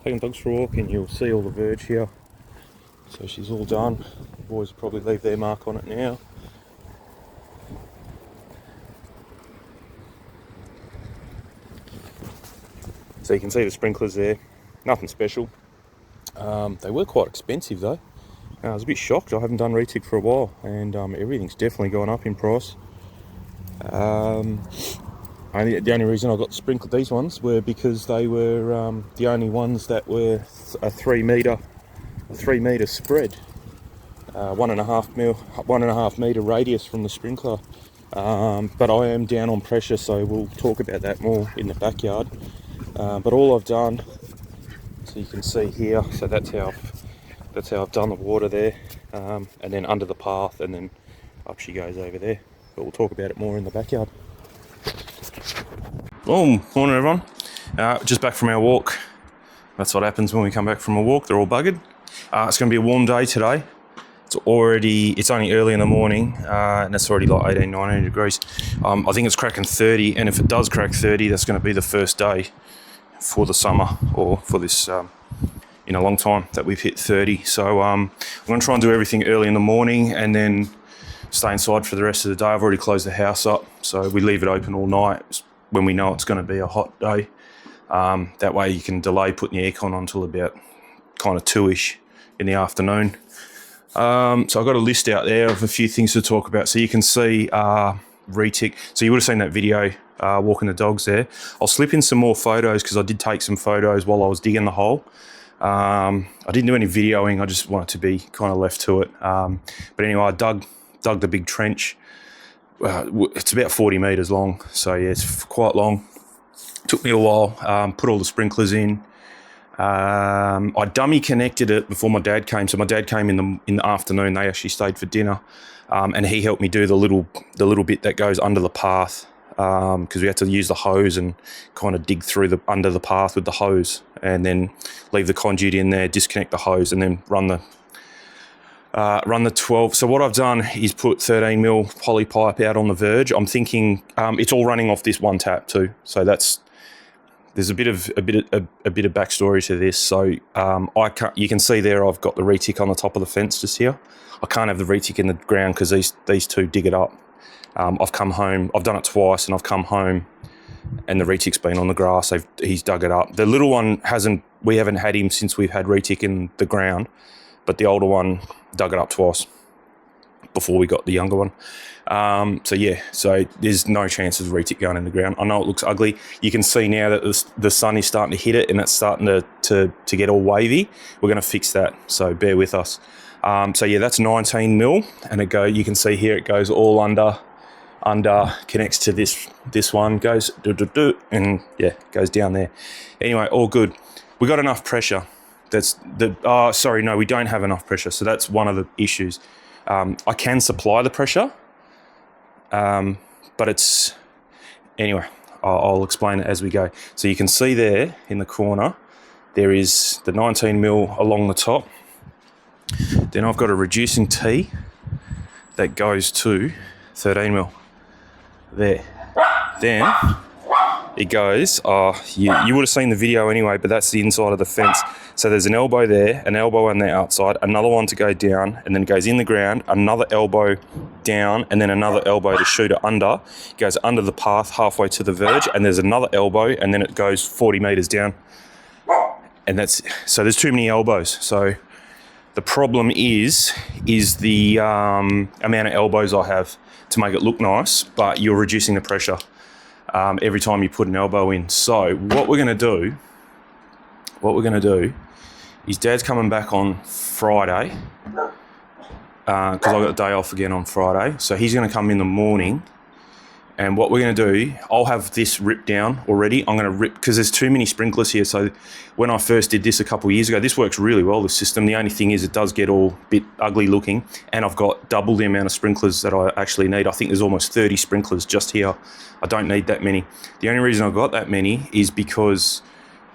taking dogs for a walk, and you'll see all the verge here. So she's all done. The boys will probably leave their mark on it now. So you can see the sprinklers there, nothing special. They were quite expensive though. I was a bit shocked. I haven't done Retic for a while, and everything's definitely gone up in price. The only reason I got sprinkled these ones were because they were the only ones that were a 3 metre spread, 1.5 metre radius from the sprinkler. But I am down on pressure, so we'll talk about that more in the backyard. But all I've done, so you can see here, so that's how I've done the water there, and then under the path, and then up she goes over there. But we'll talk about it more in the backyard. Boom, morning everyone. Just back from our walk. That's what happens when we come back from a walk. They're all buggered. It's going to be a warm day today. It's only early in the morning, and it's already like 18, 19 degrees. I think it's cracking 30, and if it does crack 30, that's going to be the first day for the summer, or for this in a long time that we've hit 30. So I'm going to try and do everything early in the morning, and then stay inside for the rest of the day. I've already closed the house up, so we leave it open all night when we know it's going to be a hot day. That way you can delay putting the aircon on until about kind of 2ish in the afternoon. So I've got a list out there of a few things to talk about. So you can see Retic. So you would have seen that video walking the dogs there. I'll slip in some more photos because I did take some photos while I was digging the hole. I didn't do any videoing. I just wanted to be kind of left to it. But anyway, I dug the big trench. It's about 40 metres long. So yeah, it's quite long. Took me a while. Put all the sprinklers in. I dummy connected it before my dad came. So my dad came in the afternoon. They actually stayed for dinner, and he helped me do the little bit that goes under the path, because we had to use the hose and kind of dig through under the path with the hose, and then leave the conduit in there, disconnect the hose, and then run the 12. So what I've done is put 13mm poly pipe out on the verge. I'm thinking it's all running off this one tap too. So there's a bit of backstory to this. So you can see there I've got the Retic on the top of the fence just here. I can't have the Retic in the ground because these two dig it up. I've come home. I've done it twice, and I've come home, and the Retic's been on the grass. He's dug it up. The little one hasn't. We haven't had him since we've had Retic in the ground, but the older one dug it up twice before we got the younger one. So there's no chance of Retic going in the ground. I know it looks ugly. You can see now that the sun is starting to hit it, and it's starting to get all wavy. We're going to fix that, so bear with us. So yeah, that's 19mm, and you can see here it goes all under, connects to this one, goes and yeah, goes down there. Anyway, all good. We got enough pressure. No, we don't have enough pressure. So that's one of the issues. I can supply the pressure, but anyway, I'll explain it as we go. So you can see there in the corner, there is the 19mm along the top. Then I've got a reducing T that goes to 13mm there. Then it goes, you would have seen the video anyway, but that's the inside of the fence. So there's an elbow there, an elbow on the outside, another one to go down, and then it goes in the ground, another elbow down, and then another elbow to shoot it under. It goes under the path halfway to the verge, and there's another elbow, and then it goes 40 metres down. And so there's too many elbows. So the problem is the amount of elbows I have to make it look nice, but you're reducing the pressure every time you put an elbow in. So what we're going to do is Dad's coming back on Friday, because I've got a day off again on Friday. So he's going to come in the morning, and what we're going to do, I'll have this ripped down already. I'm going to rip, because there's too many sprinklers here. So when I first did this a couple of years ago, this works really well, this system. The only thing is it does get all a bit ugly looking, and I've got double the amount of sprinklers that I actually need. I think there's almost 30 sprinklers just here. I don't need that many. The only reason I got that many is because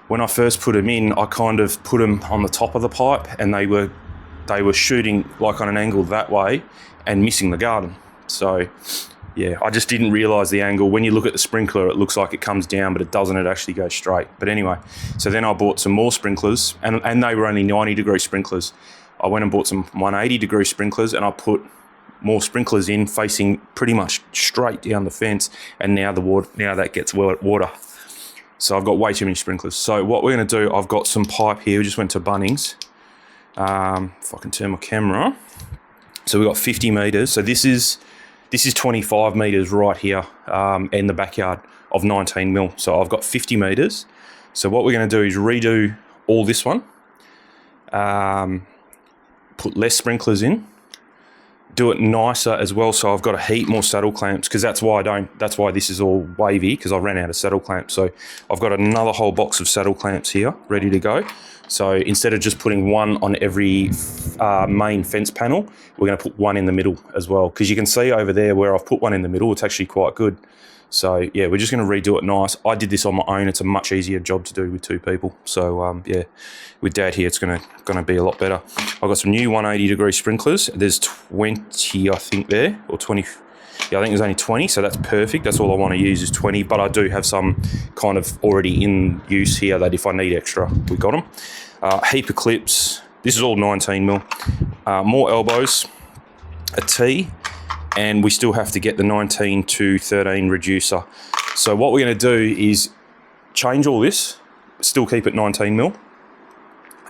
when I first put them in, I kind of put them on the top of the pipe, and they were shooting like on an angle that way and missing the garden. So Yeah, I just didn't realise the angle. When you look at the sprinkler, it looks like it comes down, but it doesn't. It actually goes straight. But anyway, so then I bought some more sprinklers, and they were only 90-degree sprinklers. I went and bought some 180-degree sprinklers, and I put more sprinklers in facing pretty much straight down the fence, and now that gets water. So I've got way too many sprinklers. So what we're going to do, I've got some pipe here. We just went to Bunnings. If I can turn my camera. So we've got 50 metres. So this is 25 metres right here in the backyard of 19 mil. So I've got 50 metres. So what we're going to do is redo all this one. Put less sprinklers in. Do it nicer as well. So I've got a heap more saddle clamps, because that's why this is all wavy, because I ran out of saddle clamps. So I've got another whole box of saddle clamps here ready to go. So instead of just putting one on every main fence panel, we're going to put one in the middle as well, because you can see over there where I've put one in the middle, it's actually quite good. So yeah, we're just going to redo it nice. I did this on my own. It's a much easier job to do with two people. So yeah, with Dad here, it's going to be a lot better. I've got some new 180-degree sprinklers. There's 20, I think, there, or 20. Yeah, I think there's only 20, so that's perfect. That's all I want to use is 20, but I do have some kind of already in use here that if I need extra, we got them. Heap of clips. This is all 19 mil. More elbows, a T, and we still have to get the 19 to 13 reducer. So what we're going to do is change all this, still keep it 19 mil.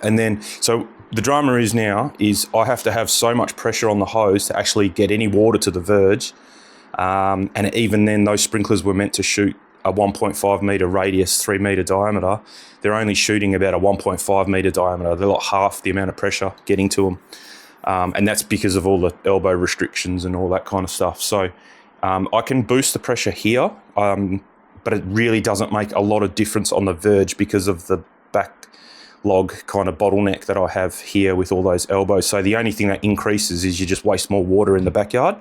And then, so the drama is now is I have to have so much pressure on the hose to actually get any water to the verge. And even then, those sprinklers were meant to shoot a 1.5 metre radius, 3 metre diameter. They're only shooting about a 1.5 metre diameter. They're like half the amount of pressure getting to them. And that's because of all the elbow restrictions and all that kind of stuff. So I can boost the pressure here, but it really doesn't make a lot of difference on the verge because of the backlog kind of bottleneck that I have here with all those elbows. So the only thing that increases is you just waste more water in the backyard.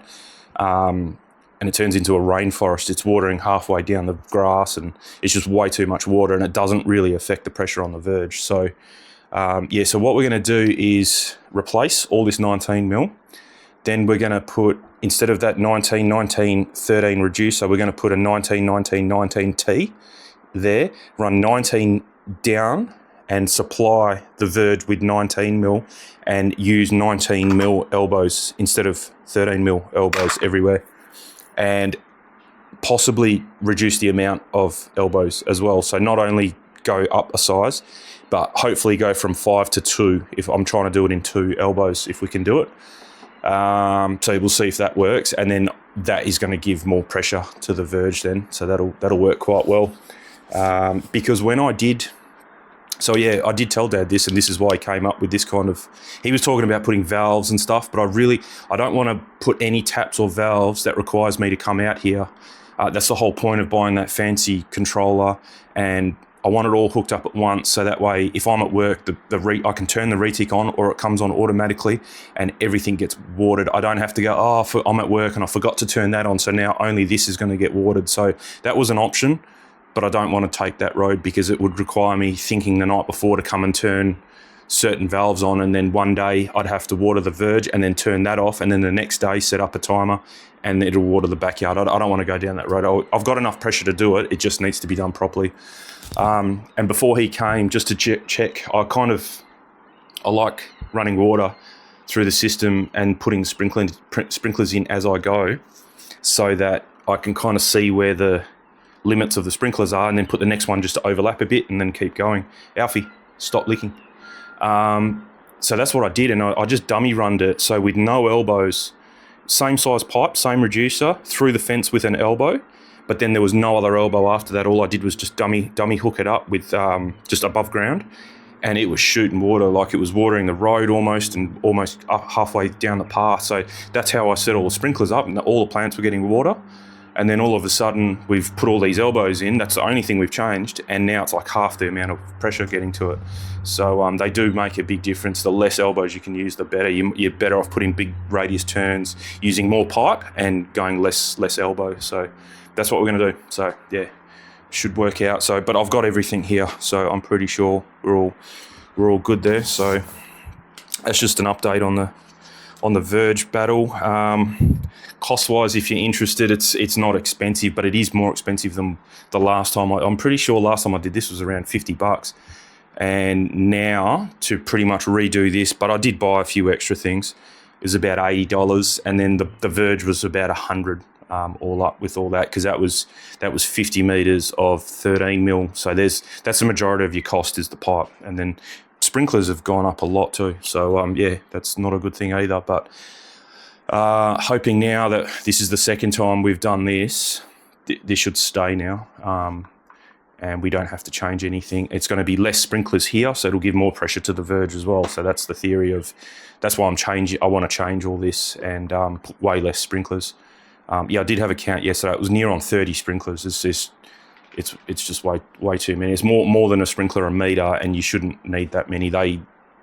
And it turns into a rainforest. It's watering halfway down the grass, and it's just way too much water, and it doesn't really affect the pressure on the verge. So yeah, so what we're going to do is replace all this 19 mil. Then we're going to put, instead of that 19, 19, 13 reducer, we're going to put a 19, 19, 19 T there, run 19 down and supply the verge with 19 mil and use 19 mil elbows instead of 13 mil elbows everywhere. And possibly reduce the amount of elbows as well. So not only go up a size, but hopefully go from 5 to 2 if I'm trying to do it in 2 elbows, if we can do it. So we'll see if that works. And then that is going to give more pressure to the verge then. So that'll work quite well. Because when I did... So yeah, I did tell Dad this, and this is why he came up with this kind of... He was talking about putting valves and stuff, but I don't want to put any taps or valves that requires me to come out here. That's the whole point of buying that fancy controller, and I want it all hooked up at once, so that way if I'm at work, I can turn the Retic on, or it comes on automatically, and everything gets watered. I don't have to go, I'm at work and I forgot to turn that on, so now only this is going to get watered. So that was an option. But I don't want to take that road because it would require me thinking the night before to come and turn certain valves on, and then one day I'd have to water the verge and then turn that off, and then the next day set up a timer and it'll water the backyard. I don't want to go down that road. I've got enough pressure to do it. It just needs to be done properly. And before he came, just to check, I like running water through the system and putting sprinklers in as I go, so that I can kind of see where the limits of the sprinklers are, and then put the next one just to overlap a bit and then keep going. Alfie, stop licking. So that's what I did, and I just dummy runned it. So with no elbows, same size pipe, same reducer, through the fence with an elbow, but then there was no other elbow after that. All I did was just dummy hook it up with just above ground, and it was shooting water like it was watering the road almost, and almost up halfway down the path. So that's how I set all the sprinklers up, and all the plants were getting water. And then all of a sudden, we've put all these elbows in. That's the only thing we've changed. And now it's like half the amount of pressure getting to it. So they do make a big difference. The less elbows you can use, the better. You're better off putting big radius turns, using more pipe and going less elbow. So that's what we're going to do. So yeah, should work out. So, but I've got everything here. So I'm pretty sure we're all good there. So that's just an update on on the Verge battle. Cost-wise, if you're interested, it's not expensive, but it is more expensive than the last time. I'm pretty sure last time I did this was around $50. And now to pretty much redo this, but I did buy a few extra things, it was about $80, and then the Verge was about $100 all up with all that, because that was 50 meters of 13 mil. So that's the majority of your cost is the pipe, and then sprinklers have gone up a lot too. So yeah, that's not a good thing either. But hoping now that this is the second time we've done this, this should stay now. And we don't have to change anything. It's going to be less sprinklers here, so it'll give more pressure to the Verge as well. So that's the theory of, that's why I want to change all this and put way less sprinklers. Yeah, I did have a count yesterday. It was near on 30 sprinklers. It's just way too many. It's more than a sprinkler a meter, and you shouldn't need that many.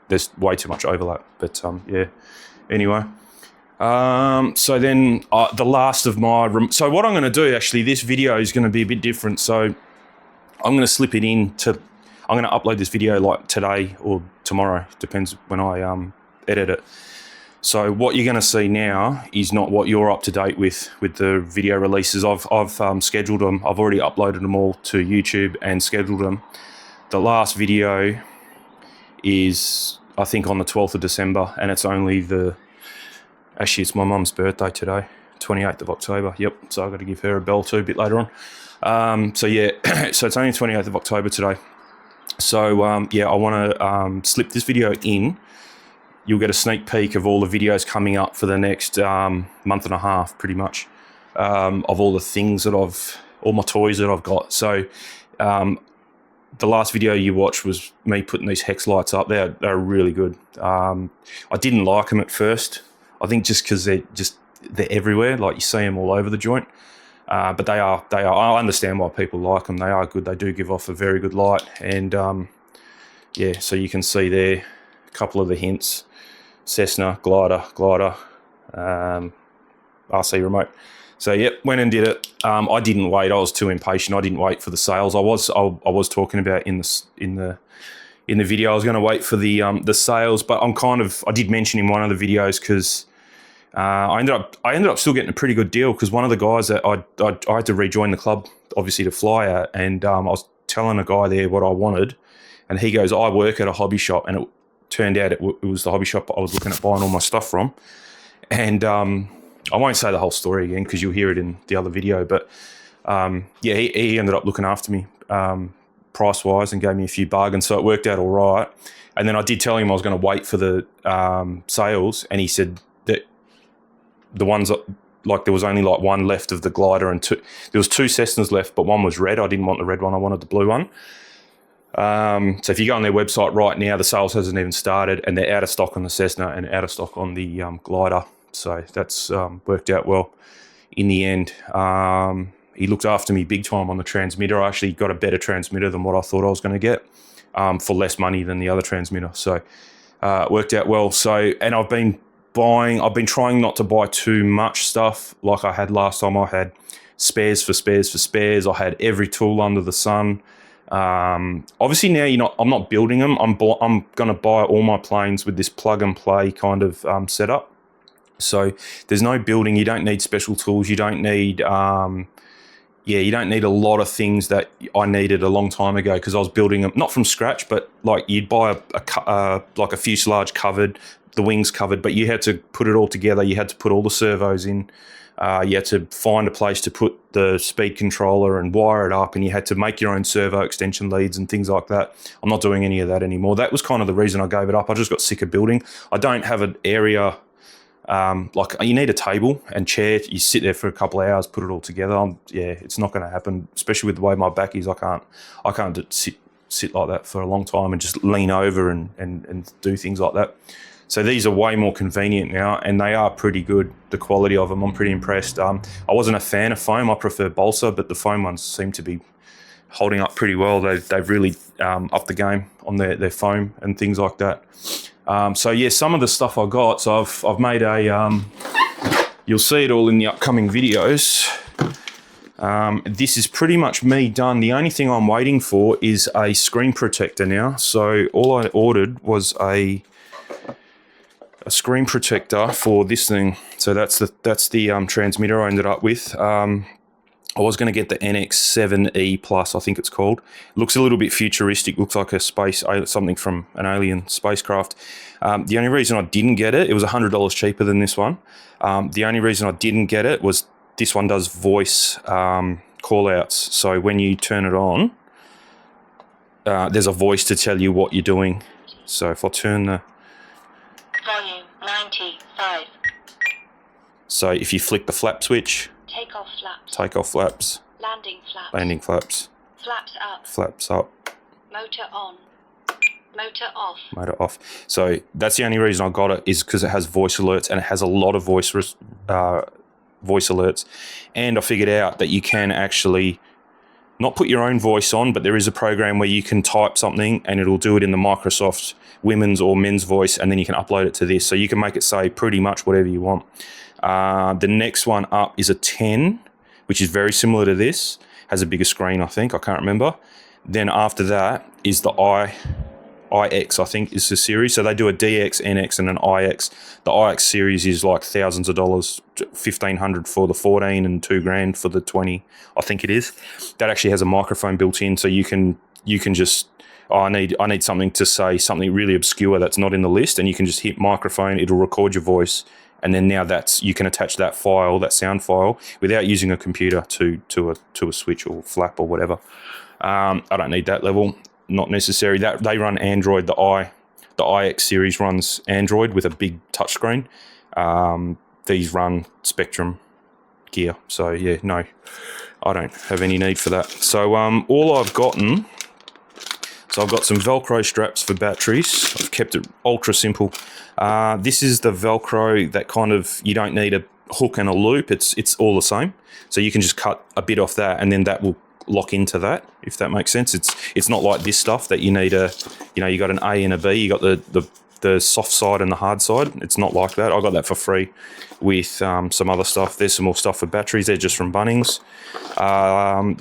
There's way too much overlap. But yeah, anyway. So then the last of my, so what I'm going to do, actually, this video is going to be a bit different. So I'm going to slip it in to, I'm going to upload this video like today or tomorrow, depends when I edit it. So what you're going to see now is not what you're up to date with the video releases. I've scheduled them. I've already uploaded them all to YouTube and scheduled them. The last video is, I think, on the 12th of December, and it's only actually, it's my mum's birthday today, 28th of October. Yep, so I've got to give her a bell too a bit later on. So yeah, so it's only 28th of October today. So yeah, I want to slip this video in. You'll get a sneak peek of all the videos coming up for the next month and a half, pretty much, of all the things that all my toys that I've got. So the last video you watched was me putting these hex lights up. They're really good. I didn't like them at first. I think just because they're everywhere, like you see them all over the joint. But they are. I understand why people like them. They are good. They do give off a very good light. And yeah, so you can see there a couple of the hints. Cessna, glider, RC remote. So yep, went and did it. I didn't wait. I was too impatient. I didn't wait for the sales. I was talking about in the video. I was going to wait for the sales, but I did mention in one of the videos because I ended up still getting a pretty good deal, because one of the guys that I had to rejoin the club, obviously, to fly at, and I was telling a guy there what I wanted, and he goes, I work at a hobby shop, and it turned out it was the hobby shop I was looking at buying all my stuff from. And I won't say the whole story again because you'll hear it in the other video, but yeah, he ended up looking after me price-wise and gave me a few bargains, so it worked out all right. And then I did tell him I was going to wait for the sales, and he said that the ones that, like, there was only like one left of the glider, and there was two Cessnas left, but one was red. I didn't want the red one, I wanted the blue one. So if you go on their website right now, the sales hasn't even started, and they're out of stock on the Cessna and out of stock on the glider. So that's worked out well in the end. He looked after me big time on the transmitter. I actually got a better transmitter than what I thought I was going to get for less money than the other transmitter. So it worked out well. So, and I've been trying not to buy too much stuff like I had last time. I had spares for spares for spares. I had every tool under the sun. Obviously now I'm not building them. I'm going to buy all my planes with this plug and play kind of setup. So there's no building. You don't need special tools. You don't need, you don't need a lot of things that I needed a long time ago, because I was building them, not from scratch, but like you'd buy like a fuselage covered, the wings covered, but you had to put it all together. You had to put all the servos in. You had to find a place to put the speed controller and wire it up, and you had to make your own servo extension leads and things like that. I'm not doing any of that anymore. That was kind of the reason I gave it up. I just got sick of building. I don't have an area, like you need a table and chair. You sit there for a couple of hours, put it all together. Yeah, it's not going to happen, especially with the way my back is. I can't sit like that for a long time and just lean over and do things like that. So these are way more convenient now, and they are pretty good. The quality of them, I'm pretty impressed. I wasn't a fan of foam. I prefer balsa, but the foam ones seem to be holding up pretty well. They've really upped the game on their foam and things like that. So yeah, some of the stuff I got. So I've made a. You'll see it all in the upcoming videos. This is pretty much me done. The only thing I'm waiting for is a screen protector now. So all I ordered was a a screen protector for this thing. So that's the transmitter I ended up with. I was going to get the NX7E Plus, I think it's called. Looks a little bit futuristic. Looks like a something from an alien spacecraft. The only reason I didn't get it, it was $100 cheaper than this one. The only reason I didn't get it was this one does voice call-outs. So when you turn it on, there's a voice to tell you what you're doing. So if I turn the... Volume 95. So if you flick the flap switch... Take off flaps. Take off flaps. Landing flaps. Landing flaps. Flaps up. Flaps up. Motor on. Motor off. Motor off. So that's the only reason I got it, is because it has voice alerts, and it has a lot of voice alerts. And I figured out that you can actually not put your own voice on, but there is a program where you can type something and it'll do it in the Microsoft women's or men's voice, and then you can upload it to this. So you can make it say pretty much whatever you want. The next one up is a 10, which is very similar to this. Has a bigger screen, I think. I can't remember. Then after that is the IX, I think, is the series. So they do a DX, NX, and an IX. The IX series is like thousands of dollars, $1,500 for the 14 and $2,000 for the 20, I think it is. That actually has a microphone built in, so you can just, I need something to say something really obscure that's not in the list, and you can just hit microphone. It'll record your voice, and then now you can attach that file, that sound file, without using a computer to a switch or flap or whatever. I don't need that level. Not necessary. That they run Android. The IX series runs Android with a big touchscreen. These run Spectrum gear. So yeah, no, I don't have any need for that. So all I've gotten. So I've got some Velcro straps for batteries. I've kept it ultra simple. This is the Velcro that kind of, you don't need a hook and a loop. It's all the same. So you can just cut a bit off that, and then that will lock into that, if that makes sense. It's not like this stuff that you need you got an A and a B. You got the soft side and the hard side. It's not like that. I got that for free with some other stuff. There's some more stuff for batteries. They're just from Bunnings.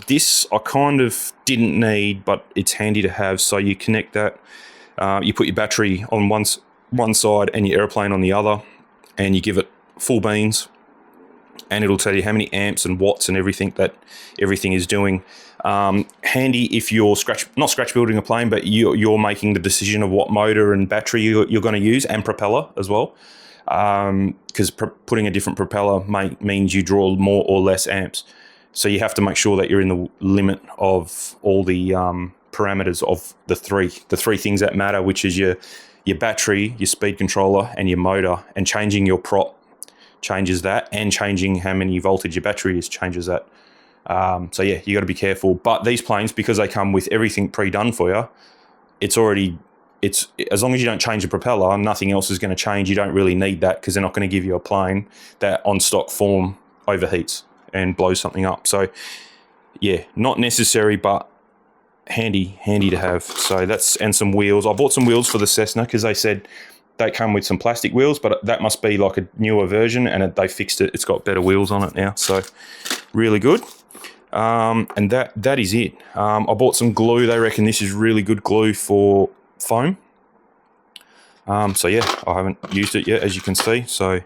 This I kind of didn't need, but it's handy to have. So you connect that. You put your battery on one side and your airplane on the other, and you give it full beans, and it'll tell you how many amps and watts and everything that everything is doing. Handy if you're not scratch building a plane, but you're making the decision of what motor and battery you're going to use, and propeller as well. Because putting a different propeller means you draw more or less amps. So you have to make sure that you're in the limit of all the parameters of the three things that matter, which is your battery, your speed controller, and your motor. And changing your prop changes that, and changing how many voltage your battery is changes that. So yeah, you got to be careful. But these planes, because they come with everything pre-done for you, it's as long as you don't change the propeller, nothing else is going to change. You don't really need that, because they're not going to give you a plane that on stock form overheats and blows something up. So yeah, not necessary, but handy to have. So and some wheels. I bought some wheels for the Cessna because they said they come with some plastic wheels, but that must be like a newer version, and they fixed it. It's got better wheels on it now, so really good. And that is it. I bought some glue. They reckon this is really good glue for foam. So yeah, I haven't used it yet, as you can see. So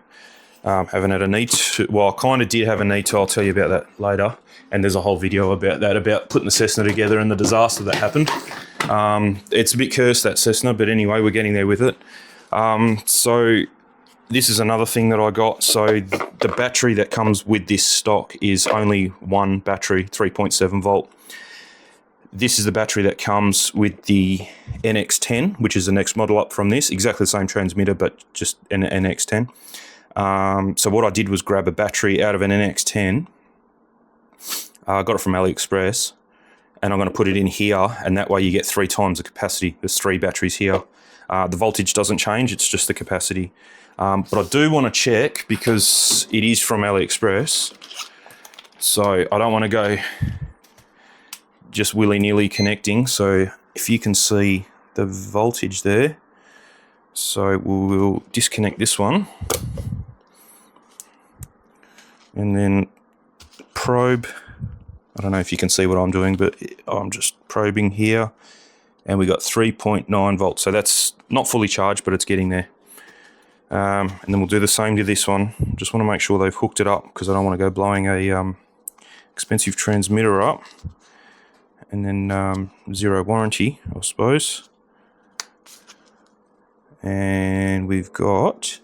haven't had a need to. Well, I kind of did have a need to. I'll tell you about that later. And there's a whole video about that, about putting the Cessna together and the disaster that happened. It's a bit cursed, that Cessna, but anyway, we're getting there with it. So this is another thing that I got. So the battery that comes with this stock is only one battery, 3.7 volt. This is the battery that comes with the NX10, which is the next model up from this. Exactly the same transmitter, but just an NX10. So what I did was grab a battery out of an NX10. I got it from AliExpress, and I'm going to put it in here, and that way you get 3 times the capacity. There's 3 batteries here. The voltage doesn't change, it's just the capacity. But I do want to check, because it is from AliExpress, so I don't want to go just willy-nilly connecting. So if you can see the voltage there, so we'll disconnect this one, and then probe. I don't know if you can see what I'm doing, but I'm just probing here, and we got 3.9 volts. So that's not fully charged, but it's getting there. And then we'll do the same to this one. Just want to make sure they've hooked it up because I don't want to go blowing a expensive transmitter up. And then zero warranty, I suppose. And we've got,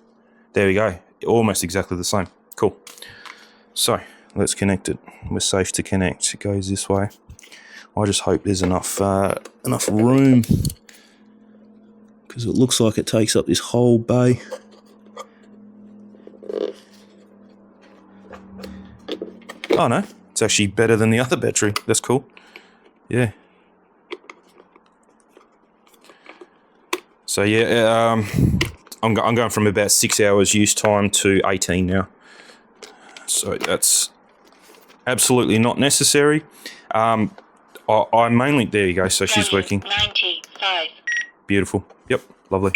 there we go, almost exactly the same. Cool. So let's connect it. We're safe to connect. It goes this way. I just hope there's enough room, because it looks like it takes up this whole bay. Oh no, it's actually better than the other battery. That's cool. Yeah. So yeah, I'm going from about 6 hours use time to 18 now. So that's absolutely not necessary. I mainly, there you go, so she's working. 95. Beautiful. Yep, lovely.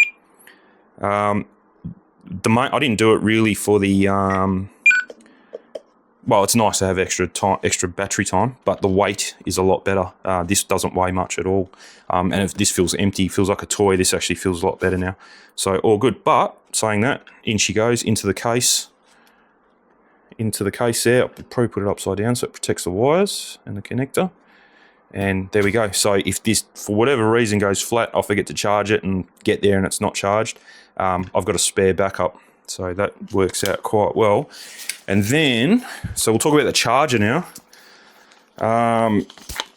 I didn't do it really for the, well, it's nice to have extra battery time, but the weight is a lot better. This doesn't weigh much at all. And if this feels empty, feels like a toy, this actually feels a lot better now. So all good. But saying that, in she goes into the case. Into the case there. I'll probably put it upside down so it protects the wires and the connector. And there we go. So if this, for whatever reason, goes flat, I forget to charge it and get there and it's not charged, I've got a spare backup. So that works out quite well. And then, so we'll talk about the charger now. A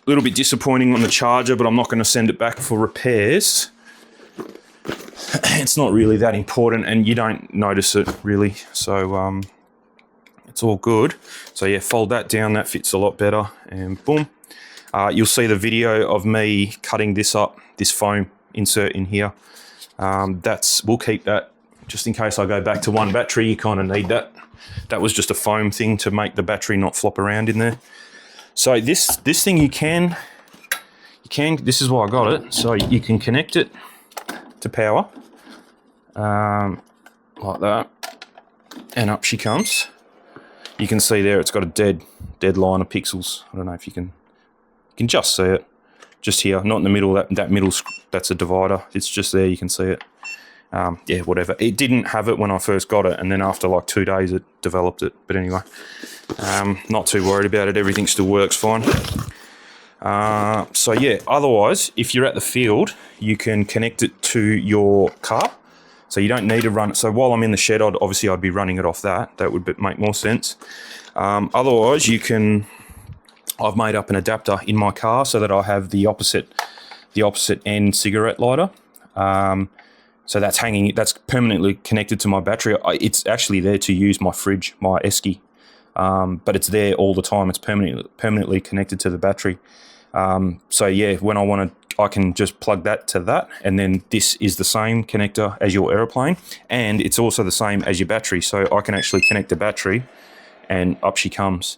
little bit disappointing on the charger, but I'm not going to send it back for repairs. It's not really that important and you don't notice it really. So it's all good. So yeah, fold that down. That fits a lot better. And boom. You'll see the video of me cutting this up, this foam insert in here. We'll keep that just in case I go back to one battery. You kind of need that. That was just a foam thing to make the battery not flop around in there. So this thing you can, this is why I got it. So you can connect it to power, like that, and up she comes. You can see there it's got a dead line of pixels. I don't know if you can just see it, just here, not in the middle. That middle, that's a divider. It's just there. You can see it. Yeah, whatever. It didn't have it when I first got it, and then after like 2 days, it developed it. But anyway, not too worried about it. Everything still works fine. So yeah, otherwise, if you're at the field, you can connect it to your car. So you don't need to run it. So while I'm in the shed, I'd be running it off that. That would make more sense. Otherwise, you can. I've made up an adapter in my car so that I have the opposite end cigarette lighter. So that's permanently connected to my battery. It's actually there to use my fridge, my esky, but it's there all the time. It's permanently connected to the battery. So yeah, when I want to, I can just plug that to that, and then this is the same connector as your aeroplane, and it's also the same as your battery. So I can actually connect the battery, and up she comes.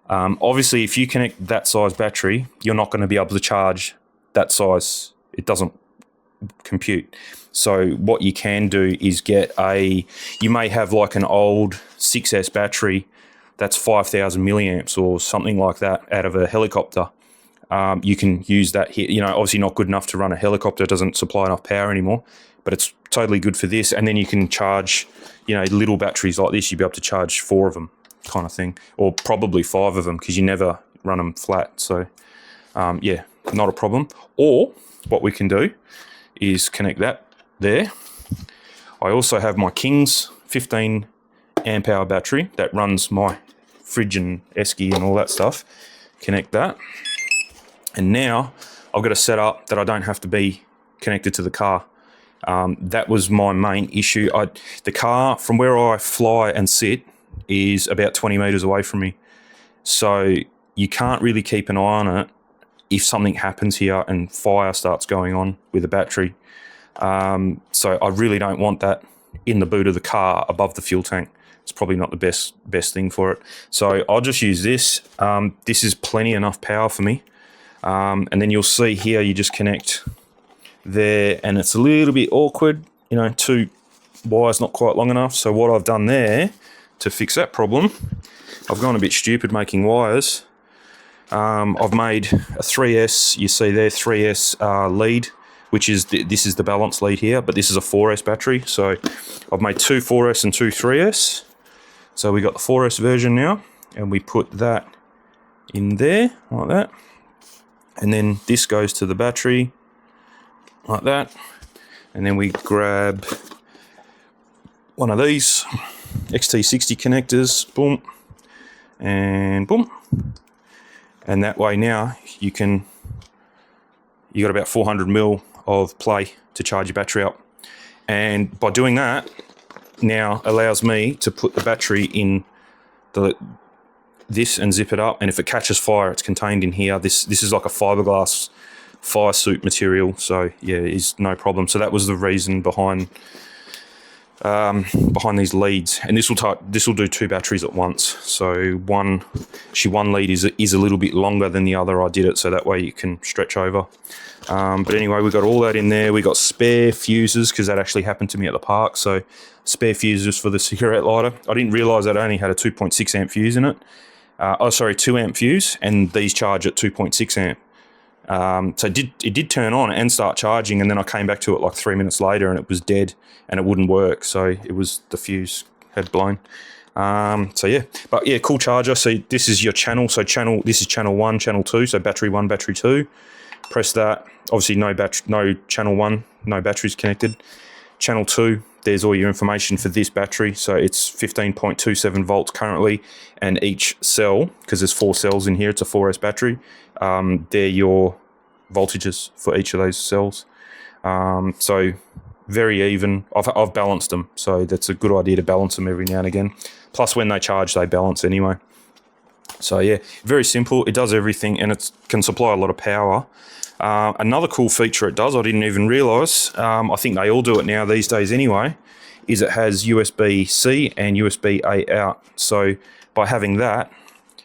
Obviously, if you connect that size battery, you're not going to be able to charge that size. It doesn't compute. So what you can do is you may have like an old 6S battery that's 5,000 milliamps or something like that out of a helicopter. You can use that here. You know, obviously not good enough to run a helicopter. It doesn't supply enough power anymore, but it's totally good for this. And then you can charge, little batteries like this. You'd be able to charge 4 of them, kind of thing, or probably 5 of them because you never run them flat. So yeah, not a problem. Or what we can do is connect that there. I also have my King's 15 amp hour battery that runs my fridge and esky and all that stuff. Connect that. And now I've got a setup that I don't have to be connected to the car. That was my main issue. The car, from where I fly and sit, is about 20 metres away from me. So you can't really keep an eye on it if something happens here and fire starts going on with the battery. So I really don't want that in the boot of the car above the fuel tank. It's probably not the best thing for it. So I'll just use this. This is plenty enough power for me. And then you'll see here, you just connect there, and it's a little bit awkward, 2 wires not quite long enough. So what I've done there to fix that problem, I've gone a bit stupid making wires. I've made a 3S, you see there, 3S lead which is this is the balance lead here, but this is a 4S battery. So I've made two 4S and two 3S. So we got the 4S version now, and we put that in there like that. And then this goes to the battery like that. And then we grab one of these XT60 connectors, boom, and boom. And that way now you got about 400 mil of play to charge your battery up. And by doing that, now allows me to put the battery in this and zip it up. And if it catches fire, it's contained in here. This is like a fiberglass fire suit material. So yeah, it's no problem. So that was the reason behind these leads, and this will do two batteries at once. So one lead is a little bit longer than the other. I did it so that way you can stretch over. But anyway, we got all that in there. We got spare fuses because that actually happened to me at the park. So spare fuses for the cigarette lighter. I didn't realise that it only had a 2.6 amp fuse in it. 2 amp fuse, and these charge at 2.6 amp. So it did turn on and start charging, and then I came back to it like 3 minutes later and it was dead and it wouldn't work. So it was the fuse had blown. So yeah, but yeah, cool charger. So this is your channel. So this is channel 1, channel 2. So battery 1, battery 2. Press that. Obviously no channel 1, no batteries connected. Channel 2, there's all your information for this battery. So it's 15.27 volts currently, and each cell, because there's 4 cells in here, it's a 4S battery, they're your voltages for each of those cells. So very even. I've balanced them, so that's a good idea to balance them every now and again. Plus when they charge, they balance anyway. So yeah, very simple. It does everything, and it can supply a lot of power. Another cool feature it does, I didn't even realise, I think they all do it now these days anyway, is it has USB-C and USB-A out. So by having that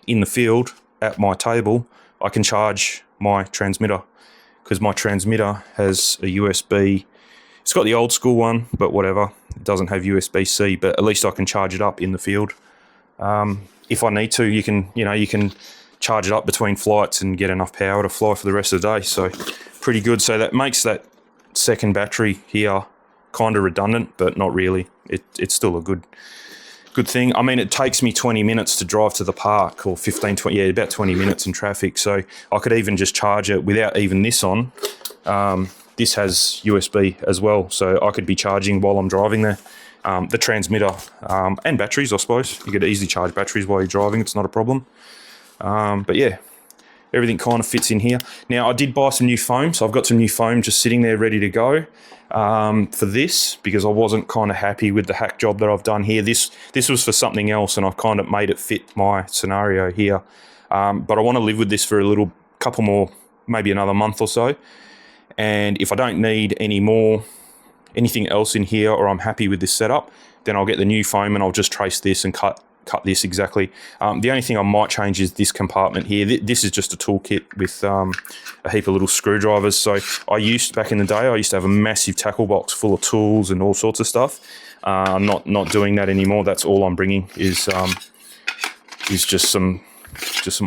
in the field at my table, I can charge my transmitter, because my transmitter has a USB. It's got the old school one, but whatever. It doesn't have USB-C, but at least I can charge it up in the field. If I need to, you can charge it up between flights and get enough power to fly for the rest of the day. So pretty good. So that makes that second battery here kind of redundant, but not really. It's still a good thing. I mean, it takes me 20 minutes to drive to the park, or 15, 20, yeah, about 20 minutes in traffic. So I could even just charge it without even this on. This has USB as well, so I could be charging while I'm driving there. The transmitter and batteries, I suppose. You could easily charge batteries while you're driving. It's not a problem. But yeah, everything kind of fits in here. Now, I did buy some new foam, so I've got some new foam just sitting there ready to go for this, because I wasn't kind of happy with the hack job that I've done here. This was for something else, and I've kind of made it fit my scenario here. But I want to live with this for a couple more, maybe another month or so. And if I don't need anything else in here, or I'm happy with this setup, then I'll get the new foam and I'll just trace this and cut this exactly. The only thing I might change is this compartment here. This is just a toolkit with a heap of little screwdrivers. So back in the day, I used to have a massive tackle box full of tools and all sorts of stuff. I'm not doing that anymore. That's all I'm bringing is just some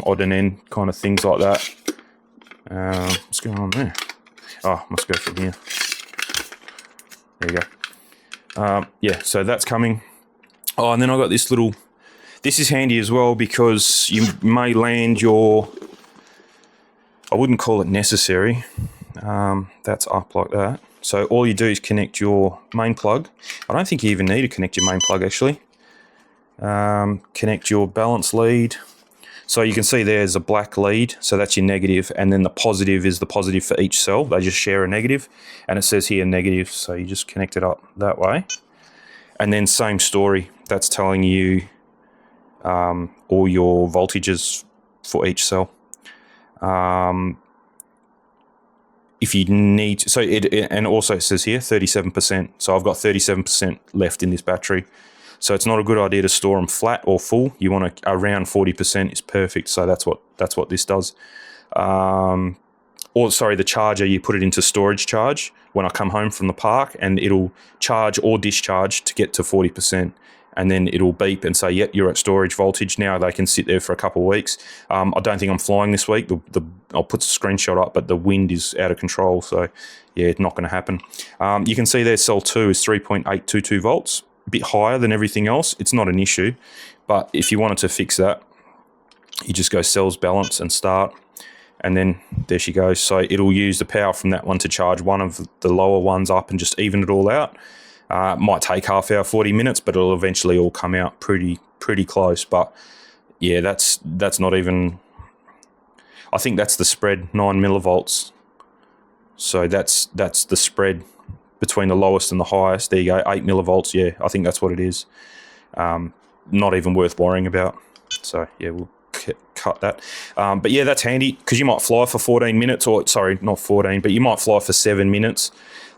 odd and end kind of things like that. What's going on there? Oh, must go from here. There you go. Yeah, so that's coming. Oh, and then I got this little. This is handy as well, because you may land your. I wouldn't call it necessary. That's up like that. So all you do is connect your main plug. I don't think you even need to connect your main plug actually. Connect your balance lead. So you can see there's a black lead, so that's your negative, and then the positive is the positive for each cell. They just share a negative, and it says here negative, so you just connect it up that way. And then same story, that's telling you all your voltages for each cell. If you need, so and also it says here 37%, so I've got 37% left in this battery. So it's not a good idea to store them flat or full. You want to around 40% is perfect. So that's what this does. The charger, you put it into storage charge when I come home from the park, and it'll charge or discharge to get to 40%. and then it'll beep and say, yep, you're at storage voltage. Now they can sit there for a couple of weeks. I don't think I'm flying this week. I'll put the screenshot up, but the wind is out of control. So, yeah, it's not going to happen. You can see there cell 2 is 3.822 volts, a bit higher than everything else. It's not an issue, but if you wanted to fix that, you just go cells balance and start, and then there she goes. So it'll use the power from that one to charge one of the lower ones up and just even it all out. Might take half hour, 40 minutes, but it'll eventually all come out pretty close. But yeah, that's not even, I think that's the spread, 9 millivolts. So that's the spread between the lowest and the highest. There you go, 8 millivolts. Yeah, I think that's what it is. Not even worth worrying about. So yeah, we'll cut that. But yeah, that's handy because you might fly for 14 minutes, or sorry, not 14, but you might fly for 7 minutes,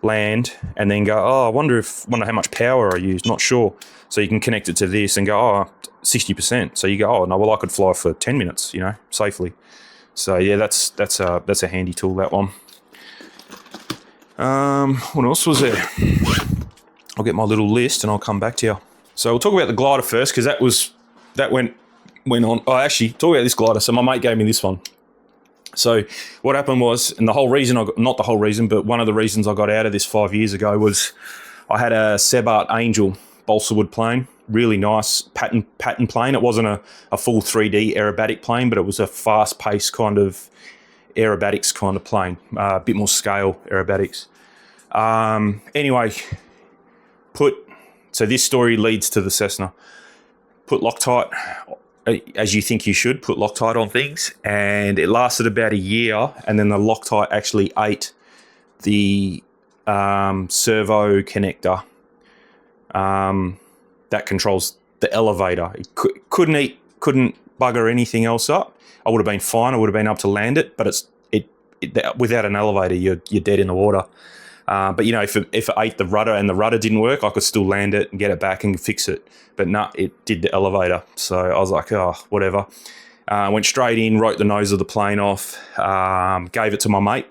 land, and then go, oh, I wonder how much power I used, not sure. So you can connect it to this and go, oh, 60%. So you go, oh, no, well, I could fly for 10 minutes, safely. So yeah, that's a handy tool, that one. What else was there? I'll get my little list and I'll come back to you. So we'll talk about the glider first, because that went on. Oh, actually, talk about this glider. So my mate gave me this one. So what happened was, and the whole reason not the whole reason, but one of the reasons I got out of this 5 years ago was I had a Sebart Angel balsa wood plane, really nice pattern plane. It wasn't a full 3D aerobatic plane, but it was a fast-paced kind of aerobatics kind of plane, a bit more scale aerobatics. Anyway, so this story leads to the Cessna. Put Loctite, as you think you should, put Loctite on things, and it lasted about a year, and then the Loctite actually ate the servo connector that controls the elevator. It couldn't bugger anything else up. I would have been fine. I would have been able to land it, but without an elevator, you're dead in the water. But if it ate the rudder and the rudder didn't work, I could still land it and get it back and fix it. But no, it did the elevator. So I was like, oh, whatever. Went straight in, wrote the nose of the plane off, gave it to my mate.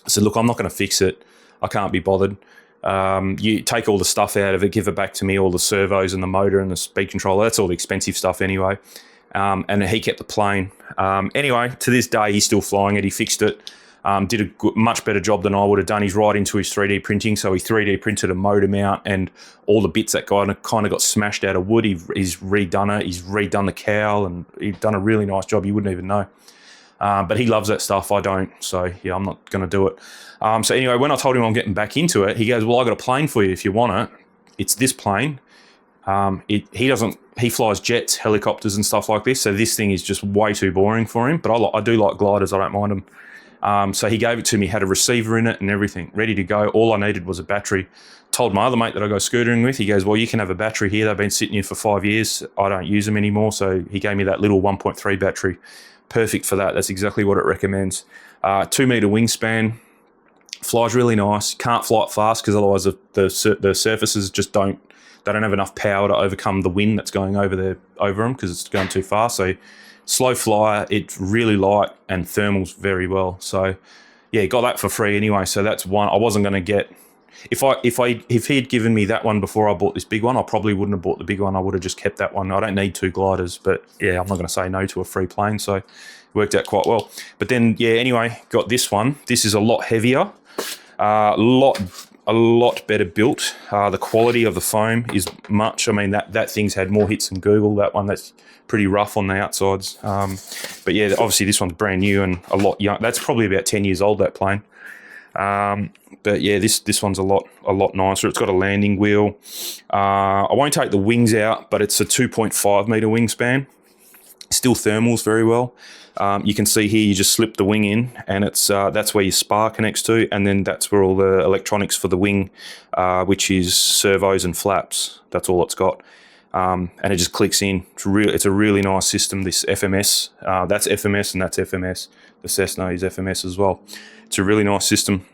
I said, look, I'm not going to fix it. I can't be bothered. You take all the stuff out of it, give it back to me, all the servos and the motor and the speed controller. That's all the expensive stuff anyway. And he kept the plane. Anyway, to this day, he's still flying it. He fixed it. Did a much better job than I would have done. He's right into his 3D printing, so he 3D printed a motor mount and all the bits that kind of got smashed out of wood. He's redone it. He's redone the cowl, and he's done a really nice job. You wouldn't even know. But he loves that stuff. I don't. So, yeah, I'm not going to do it. So anyway, when I told him I'm getting back into it, he goes, well, I got a plane for you if you want it. It's this plane. He flies jets, helicopters and stuff like this. So this thing is just way too boring for him. But I do like gliders. I don't mind them. So he gave it to me, had a receiver in it and everything, ready to go. All I needed was a battery. Told my other mate that I go scootering with, he goes, well, you can have a battery here. They've been sitting here for 5 years. I don't use them anymore. So he gave me that little 1.3 battery. Perfect for that. That's exactly what it recommends. 2 meter wingspan, flies really nice. Can't fly it fast because otherwise the surfaces just don't have enough power to overcome the wind that's going over them because it's going too fast. So slow flyer, it's really light and thermals very well. So yeah, got that for free anyway. So that's one. I wasn't going to get, if he had given me that one before I bought this big one, I probably wouldn't have bought the big one. I would have just kept that one. I don't need 2 gliders, but yeah, I'm not going to say no to a free plane. So it worked out quite well. But then yeah, anyway, got this one. This is a lot heavier, a lot better built. The quality of the foam is much. I mean, that thing's had more hits than Google. That one, that's pretty rough on the outsides. But yeah, obviously this one's brand new and a lot young. That's probably about 10 years old, that plane. But yeah, this one's a lot nicer. It's got a landing wheel. I won't take the wings out, but it's a 2.5 meter wingspan. Still thermals very well. You can see here, you just slip the wing in, and it's that's where your spar connects to, and then that's where all the electronics for the wing, which is servos and flaps. That's all it's got, and it just clicks in. It's a really nice system. This FMS, that's FMS, and that's FMS. The Cessna is FMS as well. It's a really nice system.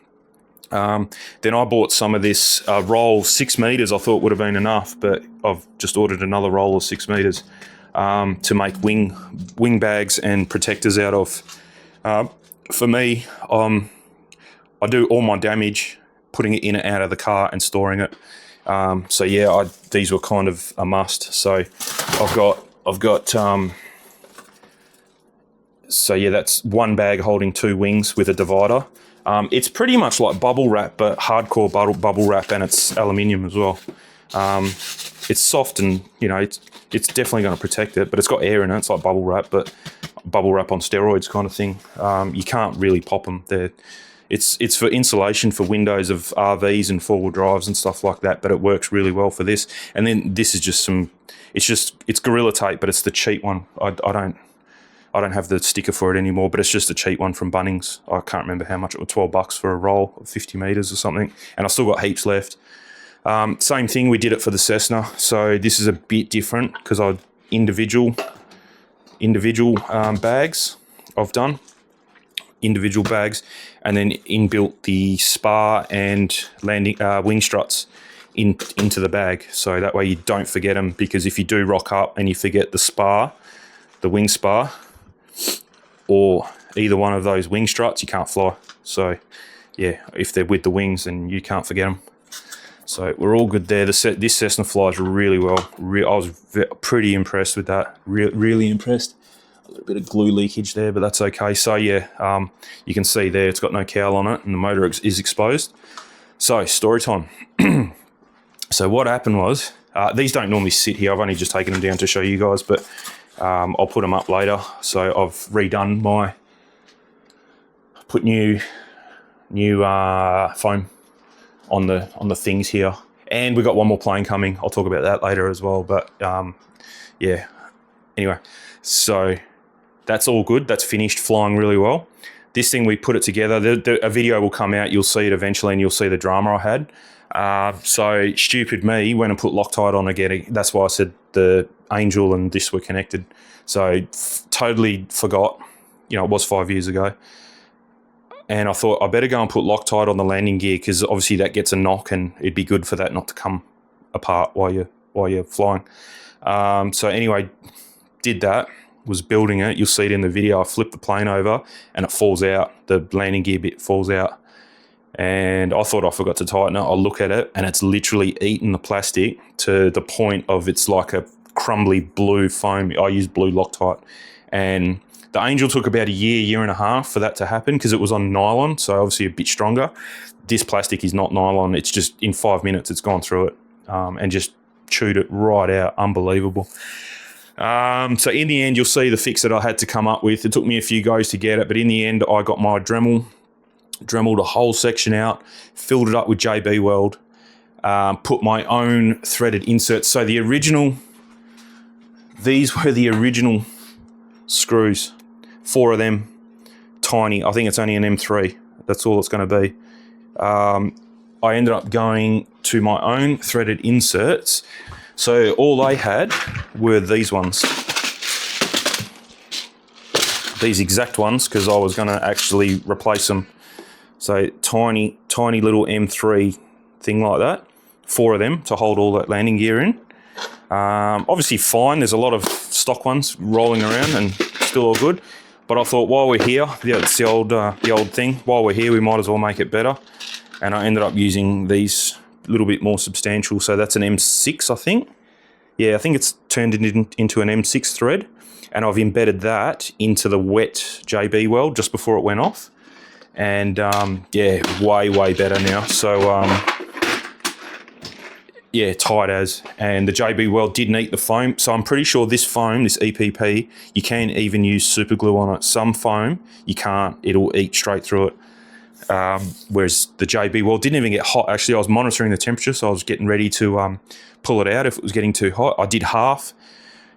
Then I bought some of this roll 6 meters. I thought would have been enough, but I've just ordered another roll of 6 meters. To make wing bags and protectors out of. For me, I do all my damage putting it in and out of the car and storing it. So yeah, these were kind of a must. So I've got so yeah, that's one bag holding 2 wings with a divider. It's pretty much like bubble wrap, but hardcore bubble wrap, and it's aluminium as well. It's soft, and you know it's definitely going to protect it, but it's got air in it. It's like bubble wrap, but bubble wrap on steroids kind of thing. You can't really pop them. It's for insulation for windows of RVs and 4-wheel drives and stuff like that, but it works really well for this. And then this is just it's Gorilla Tape, but it's the cheap one. I don't have the sticker for it anymore, but it's just a cheap one from Bunnings. I can't remember how much it was, $12 for a roll of 50 metres or something. And I still got heaps left. Same thing, we did it for the Cessna. So this is a bit different because individual bags I've done. Individual bags, and then inbuilt the spar and landing wing struts into the bag. So that way you don't forget them, because if you do rock up and you forget the wing spar, or either one of those wing struts, you can't fly. So yeah, if they're with the wings, then you can't forget them. So we're all good there. This Cessna flies really well. I was pretty impressed with that. Really impressed. A little bit of glue leakage there, but that's okay. So yeah, you can see there it's got no cowl on it, and the motor is exposed. So story time. So what happened was, these don't normally sit here. I've only just taken them down to show you guys, but I'll put them up later. So I've redone put new foam on the things here, and we got one more plane coming. I'll talk about that later as well. But yeah, anyway, so that's all good. That's finished, flying really well. This thing, we put it together. A video will come out. You'll see it eventually, and you'll see the drama I had. So stupid me went and put Loctite on again. That's why I said the Angel and this were connected. So totally forgot. You know, it was 5 years ago. And I thought I better go and put Loctite on the landing gear, because obviously that gets a knock, and it'd be good for that not to come apart while you're flying. So anyway, did that. Was building it. You'll see it in the video. I flipped the plane over and it falls out. The landing gear bit falls out. And I thought I forgot to tighten it. I look at it and it's literally eaten the plastic to the point of it's like a crumbly blue foam. I used blue Loctite. And the Angel took about a year and a half for that to happen, because it was on nylon, so obviously a bit stronger. This plastic is not nylon. It's just in 5 minutes it's gone through it and just chewed it right out. Unbelievable. So in the end, you'll see the fix that I had to come up with. It took me a few goes to get it, but in the end, I got my Dremeled a whole section out, filled it up with JB Weld, put my own threaded inserts. So these were the original screws, 4 of them, tiny. I think it's only an M3. That's all it's going to be. I ended up going to my own threaded inserts. So all they had were these ones. These exact ones, because I was going to actually replace them. So tiny little M3 thing like that. 4 of them to hold all that landing gear in. Obviously fine. There's a lot of stock ones rolling around and still all good. But I thought while we're here, yeah, it's the old thing. While we're here, we might as well make it better. And I ended up using these a little bit more substantial. So that's an M6, I think. Yeah, I think it's turned it into an M6 thread. And I've embedded that into the wet JB Weld just before it went off. And yeah, way better now. So yeah, tight as. And the JB Weld didn't eat the foam. So I'm pretty sure this foam, this EPP, you can even use super glue on it. Some foam, you can't. It'll eat straight through it. Whereas the JB Weld didn't even get hot. Actually, I was monitoring the temperature, so I was getting ready to pull it out if it was getting too hot. I did half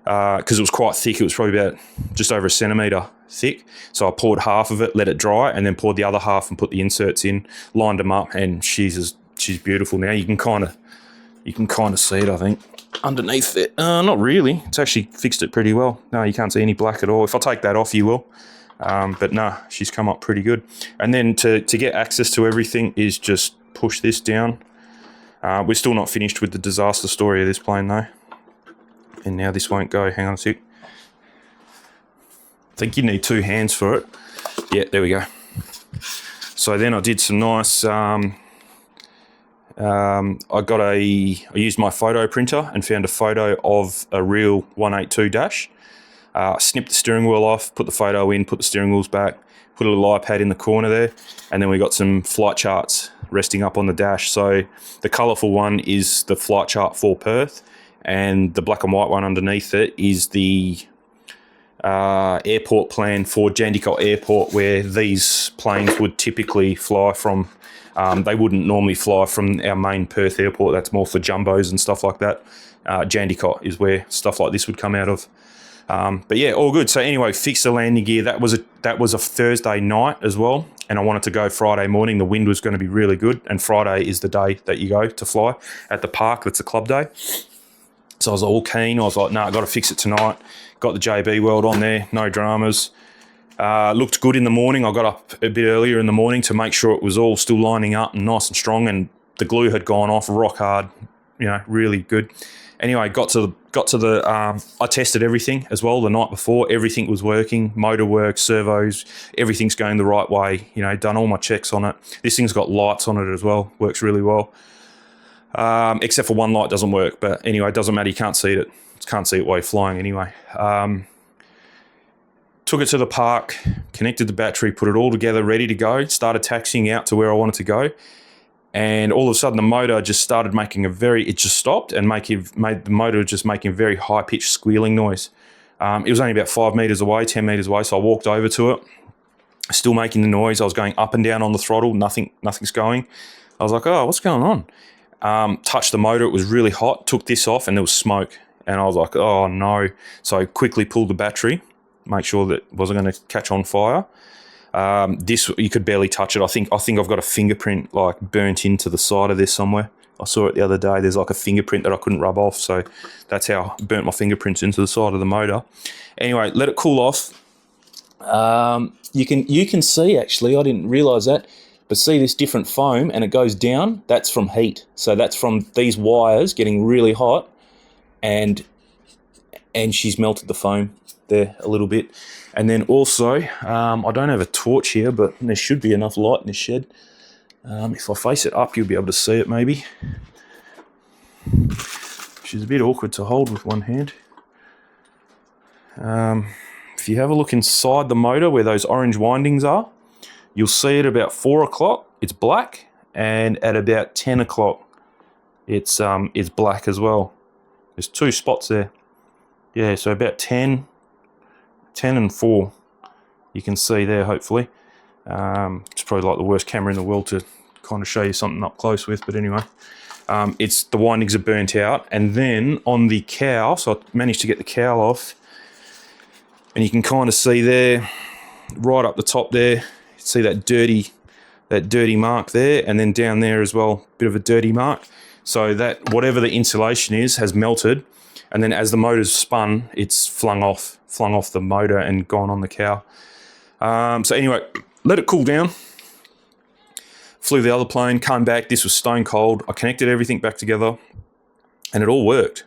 because it was quite thick. It was probably about just over a centimetre thick. So I poured half of it, let it dry, and then poured the other half and put the inserts in, lined them up, and she's beautiful now. You can kind of see it, I think, underneath it. Not really. It's actually fixed it pretty well. No, you can't see any black at all. If I take that off, you will. But nah, she's come up pretty good. And then to get access to everything is just push this down. We're still not finished with the disaster story of this plane though. And now this won't go. Hang on a sec. I think you need 2 hands for it. Yeah, there we go. So then I did some nice I used my photo printer and found a photo of a real 182 dash. Snipped the steering wheel off, put the photo in, put the steering wheels back, put a little iPad in the corner there, and then we got some flight charts resting up on the dash. So the colourful one is the flight chart for Perth, and the black and white one underneath it is the airport plan for Jandakot Airport, where these planes would typically fly from. They wouldn't normally fly from our main Perth airport. That's more for jumbos and stuff like that. Jandakot is where stuff like this would come out of. But yeah, all good. So anyway, fixed the landing gear. That was a Thursday night as well, and I wanted to go Friday morning. The wind was going to be really good, and Friday is the day that you go to fly at the park. That's a club day. So I was all keen. I was like, no, I got to fix it tonight. Got the JB World on there, no dramas. Looked good in the morning. I got up a bit earlier in the morning to make sure it was all still lining up and nice and strong, and the glue had gone off rock hard, really good. Anyway, got to the I tested everything as well the night before. Everything was working, motor work, servos, everything's going the right way. Done all my checks on it. This thing's got lights on it as well, works really well. Except for one light doesn't work, but anyway, it doesn't matter. You can't see it. Can't see it while you're flying anyway. Took it to the park, connected the battery, put it all together, ready to go. Started taxiing out to where I wanted to go. And all of a sudden the motor just started making it just stopped and made the motor just making a very high-pitched squealing noise. It was only about 5 metres away, 10 metres away, so I walked over to it, still making the noise. I was going up and down on the throttle, nothing's going. I was like, oh, what's going on? Touched the motor, it was really hot, took this off and there was smoke. And I was like, oh no. So I quickly pulled the battery, make sure that it wasn't going to catch on fire. This, you could barely touch it. I think I've got a fingerprint like burnt into the side of this somewhere. I saw it the other day. There's like a fingerprint that I couldn't rub off. So that's how I burnt my fingerprints into the side of the motor. Anyway, let it cool off. You can see, actually, I didn't realise that, but see this different foam and it goes down? That's from heat. So that's from these wires getting really hot, and she's melted the foam there a little bit. And then also, I don't have a torch here, but there should be enough light in this shed. If I face it up, you'll be able to see it maybe. Which is a bit awkward to hold with one hand. If you have a look inside the motor where those orange windings are, you'll see it about 4 o'clock, it's black, and at about 10 o'clock, it's black as well. There's 2 spots there. Yeah, so about 10 and 4, you can see there, hopefully. It's probably like the worst camera in the world to kind of show you something up close with, but anyway. It's the windings are burnt out, and then on the cowl, so I managed to get the cowl off, and you can kind of see there, right up the top there, see that dirty mark there, and then down there as well, bit of a dirty mark. So that whatever the insulation is has melted, and then as the motor's spun, it's flung off the motor and gone on the cowl. So anyway, let it cool down. Flew the other plane, came back. This was stone cold. I connected everything back together, and it all worked.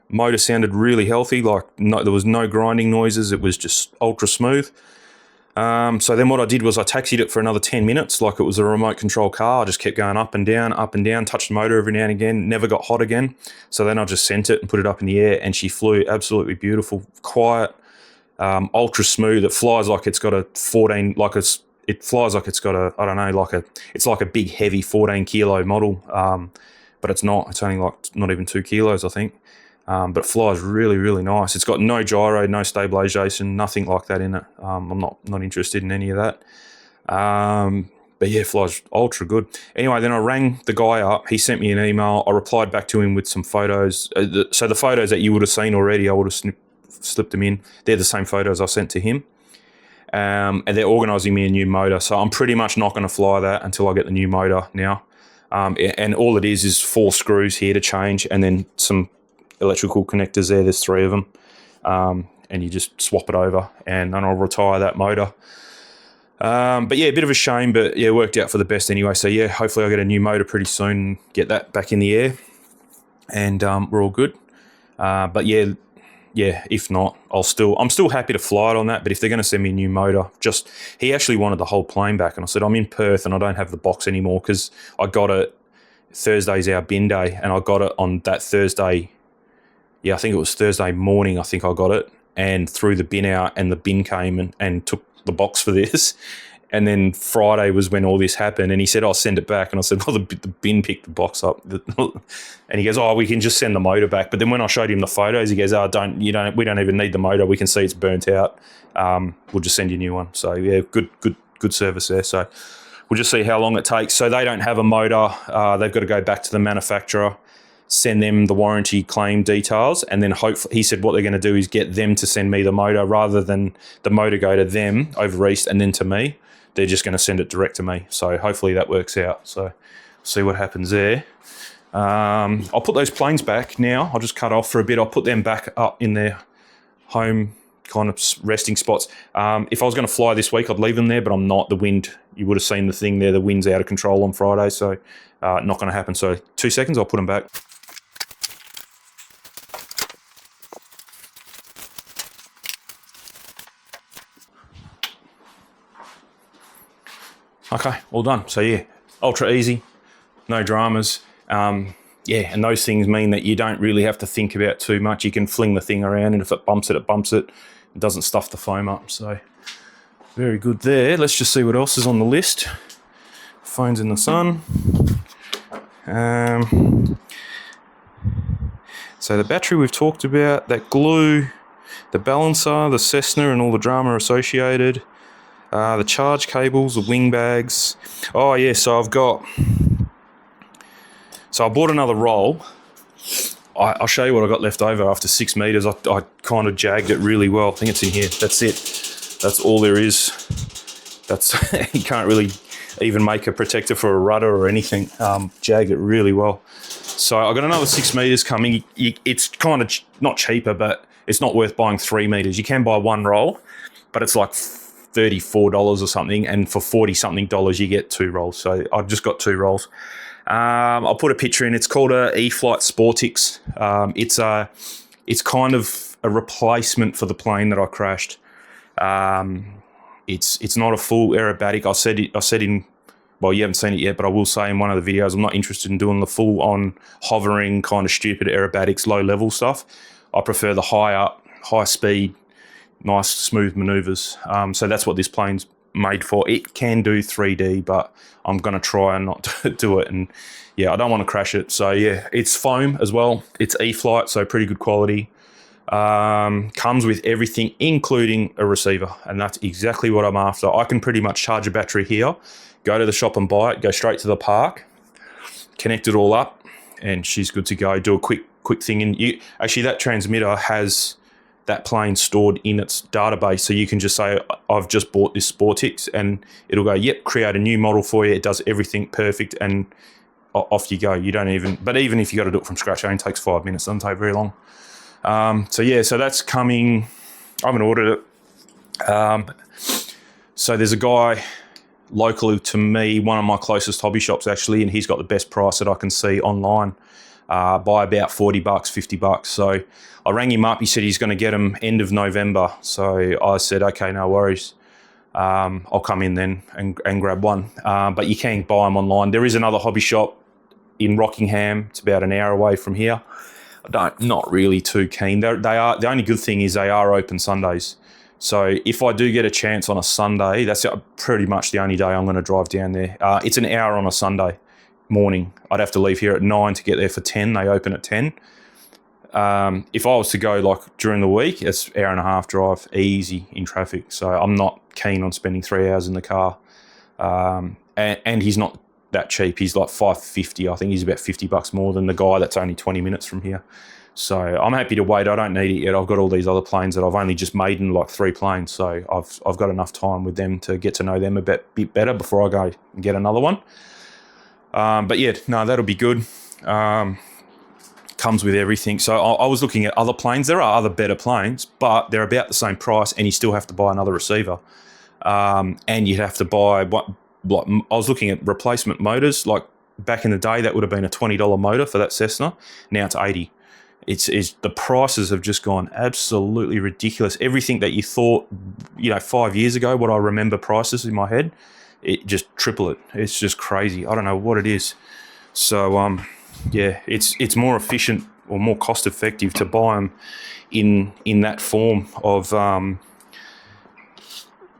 Motor sounded really healthy. There was no grinding noises. It was just ultra smooth. So then what I did was I taxied it for another 10 minutes like it was a remote control car. I just kept going up and down, touched the motor every now and again, never got hot again. So then I just sent it and put it up in the air, and she flew absolutely beautiful, quiet, ultra smooth. It flies like it's got a 14, it flies like it's got a, I don't know, it's like a big heavy 14 kilo model, but it's not. It's only like not even 2 kilos, I think. But it flies really, really nice. It's got no gyro, no stabilization, nothing like that in it. I'm not interested in any of that. But yeah, it flies ultra good. Anyway, then I rang the guy up. He sent me an email. I replied back to him with some photos. So the photos that you would have seen already, I would have slipped them in. They're the same photos I sent to him. And they're organising me a new motor. So I'm pretty much not going to fly that until I get the new motor now. And all it is 4 screws here to change, and then some electrical connectors there. There's 3 of them. And you just swap it over, and then I'll retire that motor. But yeah, a bit of a shame, but yeah, it worked out for the best anyway. So yeah, hopefully I'll get a new motor pretty soon and get that back in the air, and we're all good. But yeah, if not, I'm still happy to fly it on that. But if they're going to send me a new motor, he actually wanted the whole plane back, and I said I'm in Perth and I don't have the box anymore because I got it Thursday's our bin day, and I got it on that Thursday. Yeah, I think it was Thursday morning. I think I got it and threw the bin out, and the bin came and took the box for this. And then Friday was when all this happened, and he said, "I'll send it back." And I said, "Well, the bin picked the box up." And he goes, "Oh, we can just send the motor back." But then when I showed him the photos, he goes, "Oh, we don't even need the motor. We can see it's burnt out. We'll just send you a new one." So yeah, good service there. So we'll just see how long it takes. So they don't have a motor. They've got to go back to the manufacturer, send them the warranty claim details, and then hopefully, he said what they're going to do is get them to send me the motor rather than the motor go to them over East and then to me. They're just going to send it direct to me. So hopefully that works out. So see what happens there. I'll put those planes back now. I'll just cut off for a bit. I'll put them back up in their home kind of resting spots. If I was going to fly this week, I'd leave them there, but I'm not. The wind, you would have seen the thing there. The wind's out of control on Friday, so not going to happen. So 2 seconds, I'll put them back. Okay, all done. So yeah, ultra easy, no dramas. Yeah, and those things mean that you don't really have to think about too much. You can fling the thing around, and if it bumps it, it bumps it. It doesn't stuff the foam up. So very good there. Let's just see what else is on the list. Phone's in the sun. So the battery we've talked about, that glue, the balancer, the Cessna and all the drama associated. The charge cables, the wing bags. Oh yeah, so I bought another roll. I'll show you what I got left over after 6 meters. I kind of jagged it really well. I think it's in here. That's it. That's all there is. That's you can't really even make a protector for a rudder or anything. Jagged it really well. So I got another 6 meters coming. It's kind of not cheaper, but it's not worth buying 3 meters. You can buy one roll, but it's like $34 or something, and for $40-something you get 2 rolls. So I've just got 2 rolls. I'll put a picture in. It's called a E-Flight Sportix. It's kind of a replacement for the plane that I crashed. It's not a full aerobatic. I said in, well, you haven't seen it yet, but I will say in one of the videos, I'm not interested in doing the full-on hovering kind of stupid aerobatics, low-level stuff. I prefer the high speed, nice smooth maneuvers. So that's what this plane's made for. It can do 3D, but I'm going to try and not do it. And yeah, I don't want to crash it. So yeah, it's foam as well. It's E-Flight, so pretty good quality. Comes with everything, including a receiver. And that's exactly what I'm after. I can pretty much charge a battery here, go to the shop and buy it, go straight to the park, connect it all up, and she's good to go. Do a quick thing. And actually, that transmitter has that plane stored in its database, so you can just say, I've just bought this Sportix, and it'll go, yep, create a new model for you. It does everything perfect, and off you go. You don't even, but even if you got to do it from scratch, it only takes 5 minutes. It doesn't take very long. So yeah, so that's coming. I haven't ordered it. So there's a guy locally to me, one of my closest hobby shops actually, and he's got the best price that I can see online. By about $40, $50. So I rang him up. He said he's going to get them end of November. So I said, okay, no worries. I'll come in then and grab one. But you can buy them online. There is another hobby shop in Rockingham. It's about an hour away from here. Not really too keen. They are. The only good thing is they are open Sundays. So if I do get a chance on a Sunday, that's pretty much the only day I'm going to drive down there. It's an hour on a Sunday morning. I'd have to leave here at 9 to get there for 10. They open at 10. If I was to go like during the week, it's an hour and a half drive, easy in traffic. So I'm not keen on spending 3 hours in the car. And he's not that cheap. He's like $550. I think he's about $50 more than the guy that's only 20 minutes from here. So I'm happy to wait. I don't need it yet. I've got all these other planes that I've only just made in like 3 planes. So I've got enough time with them to get to know them a bit better before I go and get another one. But yeah, no, that'll be good. Comes with everything. So I was looking at other planes. There are other better planes, but they're about the same price, and you still have to buy another receiver. And you'd have to buy I was looking at replacement motors. Like back in the day, that would have been a $20 motor for that Cessna. Now it's $80. It's the prices have just gone absolutely ridiculous. Everything that you thought, 5 years ago, what I remember prices in my head, it just triple it. It's just crazy. I don't know what it is. So yeah, it's more efficient or more cost effective to buy them in that form of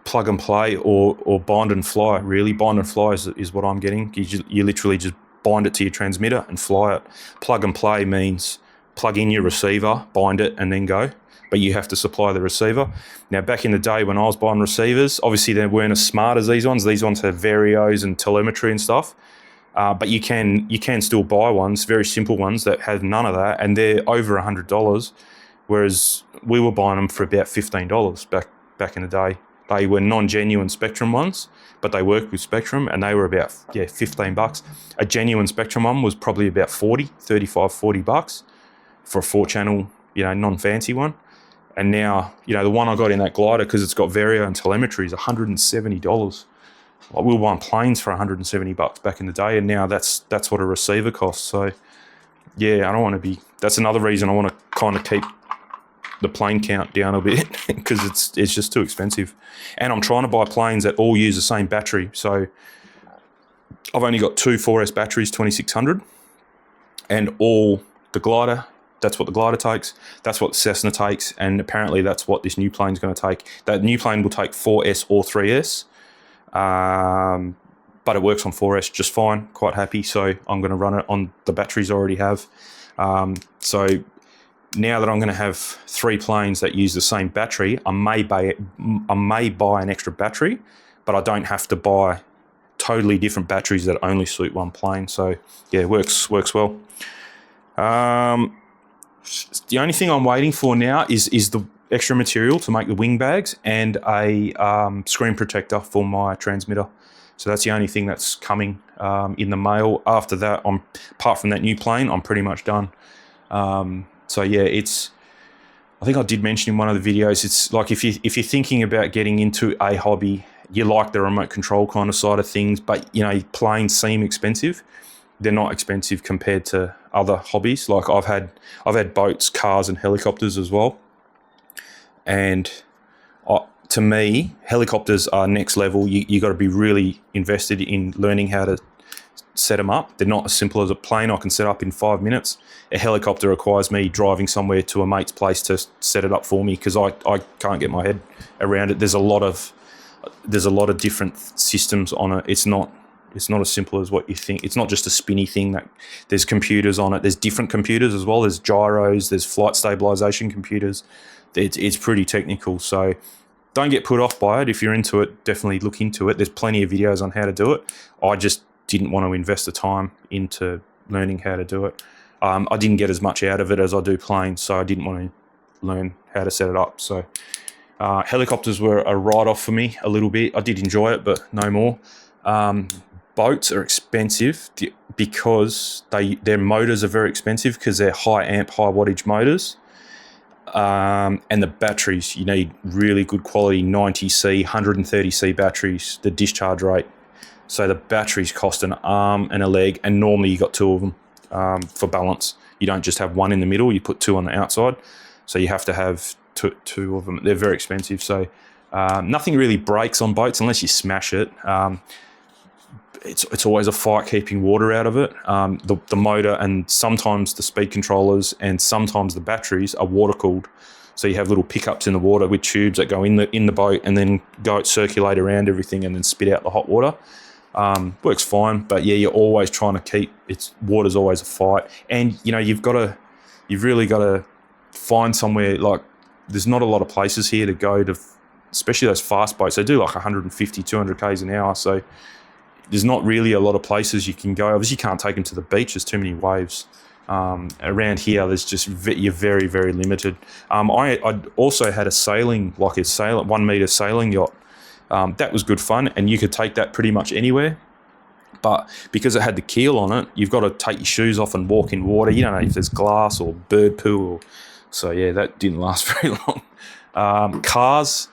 plug and play or bind and fly. Really, bind and fly is what I'm getting. You literally just bind it to your transmitter and fly it. Plug and play means plug in your receiver, bind it, and then go. But you have to supply the receiver. Now, back in the day when I was buying receivers, obviously they weren't as smart as these ones. These ones have varios and telemetry and stuff. But you can still buy ones, very simple ones that have none of that, and they're over $100. Whereas we were buying them for about $15 back in the day. They were non-genuine Spectrum ones, but they worked with Spectrum, and they were about $15. A genuine Spectrum one was probably about $40 for a 4-channel, non-fancy one. And now, the one I got in that glider, because it's got vario and telemetry, is $170. Like, we were buying planes for $170 back in the day, and now that's what a receiver costs. So yeah, I don't want to be. That's another reason I want to kind of keep the plane count down a bit, because it's just too expensive. And I'm trying to buy planes that all use the same battery. So I've only got 2 4S batteries, 2600, and all the glider. That's what the glider takes. That's what the Cessna takes, and apparently that's what this new plane's going to take. That new plane will take 4S or 3S. But it works on 4S just fine, quite happy. So I'm going to run it on the batteries I already have. So now that I'm going to have 3 planes that use the same battery, I may buy an extra battery, but I don't have to buy totally different batteries that only suit one plane. So yeah, it works well. The only thing I'm waiting for now is the extra material to make the wing bags and a screen protector for my transmitter. So that's the only thing that's coming in the mail. After that, apart from that new plane, I'm pretty much done. So yeah, I think I did mention in one of the videos, it's like if you're thinking about getting into a hobby, you like the remote control kind of side of things, but planes seem expensive. They're not expensive compared to other hobbies. Like I've had boats, cars, and helicopters as well. And to me, helicopters are next level. You got to be really invested in learning how to set them up. They're not as simple as a plane I can set up in 5 minutes. A helicopter requires me driving somewhere to a mate's place to set it up for me, because I can't get my head around it. There's a lot of different systems on it. It's not as simple as what you think. It's not just a spinny thing. That there's computers on it. There's different computers as well. There's gyros. There's flight stabilization computers. It's pretty technical. So don't get put off by it. If you're into it, definitely look into it. There's plenty of videos on how to do it. I just didn't want to invest the time into learning how to do it. I didn't get as much out of it as I do planes, so I didn't want to learn how to set it up. So helicopters were a write-off for me a little bit. I did enjoy it, but no more. Boats are expensive because their motors are very expensive, because they're high amp, high wattage motors. And the batteries, you need really good quality 90C, 130C batteries, the discharge rate. So the batteries cost an arm and a leg, and normally you got 2 of them for balance. You don't just have one in the middle, you put 2 on the outside. So you have to have two of them. They're very expensive. So nothing really breaks on boats unless you smash it. It's always a fight keeping water out of it. The motor and sometimes the speed controllers and sometimes the batteries are water cooled. So you have little pickups in the water with tubes that go in the boat and then circulate around everything and then spit out the hot water. Works fine, but yeah, you're always trying to keep water's always a fight. And you've really got to find somewhere. Like, there's not a lot of places here to go to, especially those fast boats. They do like 150, 200 k's an hour. So there's not really a lot of places you can go. Obviously, you can't take them to the beach. There's too many waves. Around here, you're very, very limited. I also had a 1 meter sailing yacht. That was good fun, and you could take that pretty much anywhere. But because it had the keel on it, you've got to take your shoes off and walk in water. You don't know if there's glass or bird poo. So yeah, that didn't last very long. Cars,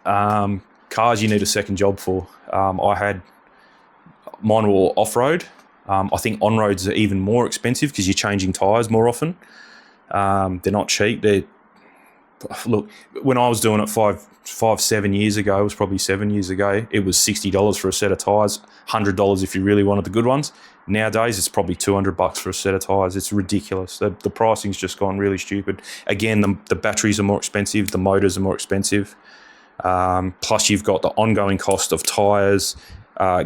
you need a second job for. Mine were all off-road. I think on-roads are even more expensive because you're changing tyres more often. They're not cheap. look, when I was doing it 7 years ago, it was probably 7 years ago, it was $60 for a set of tyres, $100 if you really wanted the good ones. Nowadays, it's probably $200 for a set of tyres. It's ridiculous. The pricing's just gone really stupid. Again, the batteries are more expensive, the motors are more expensive. Plus, you've got the ongoing cost of tyres,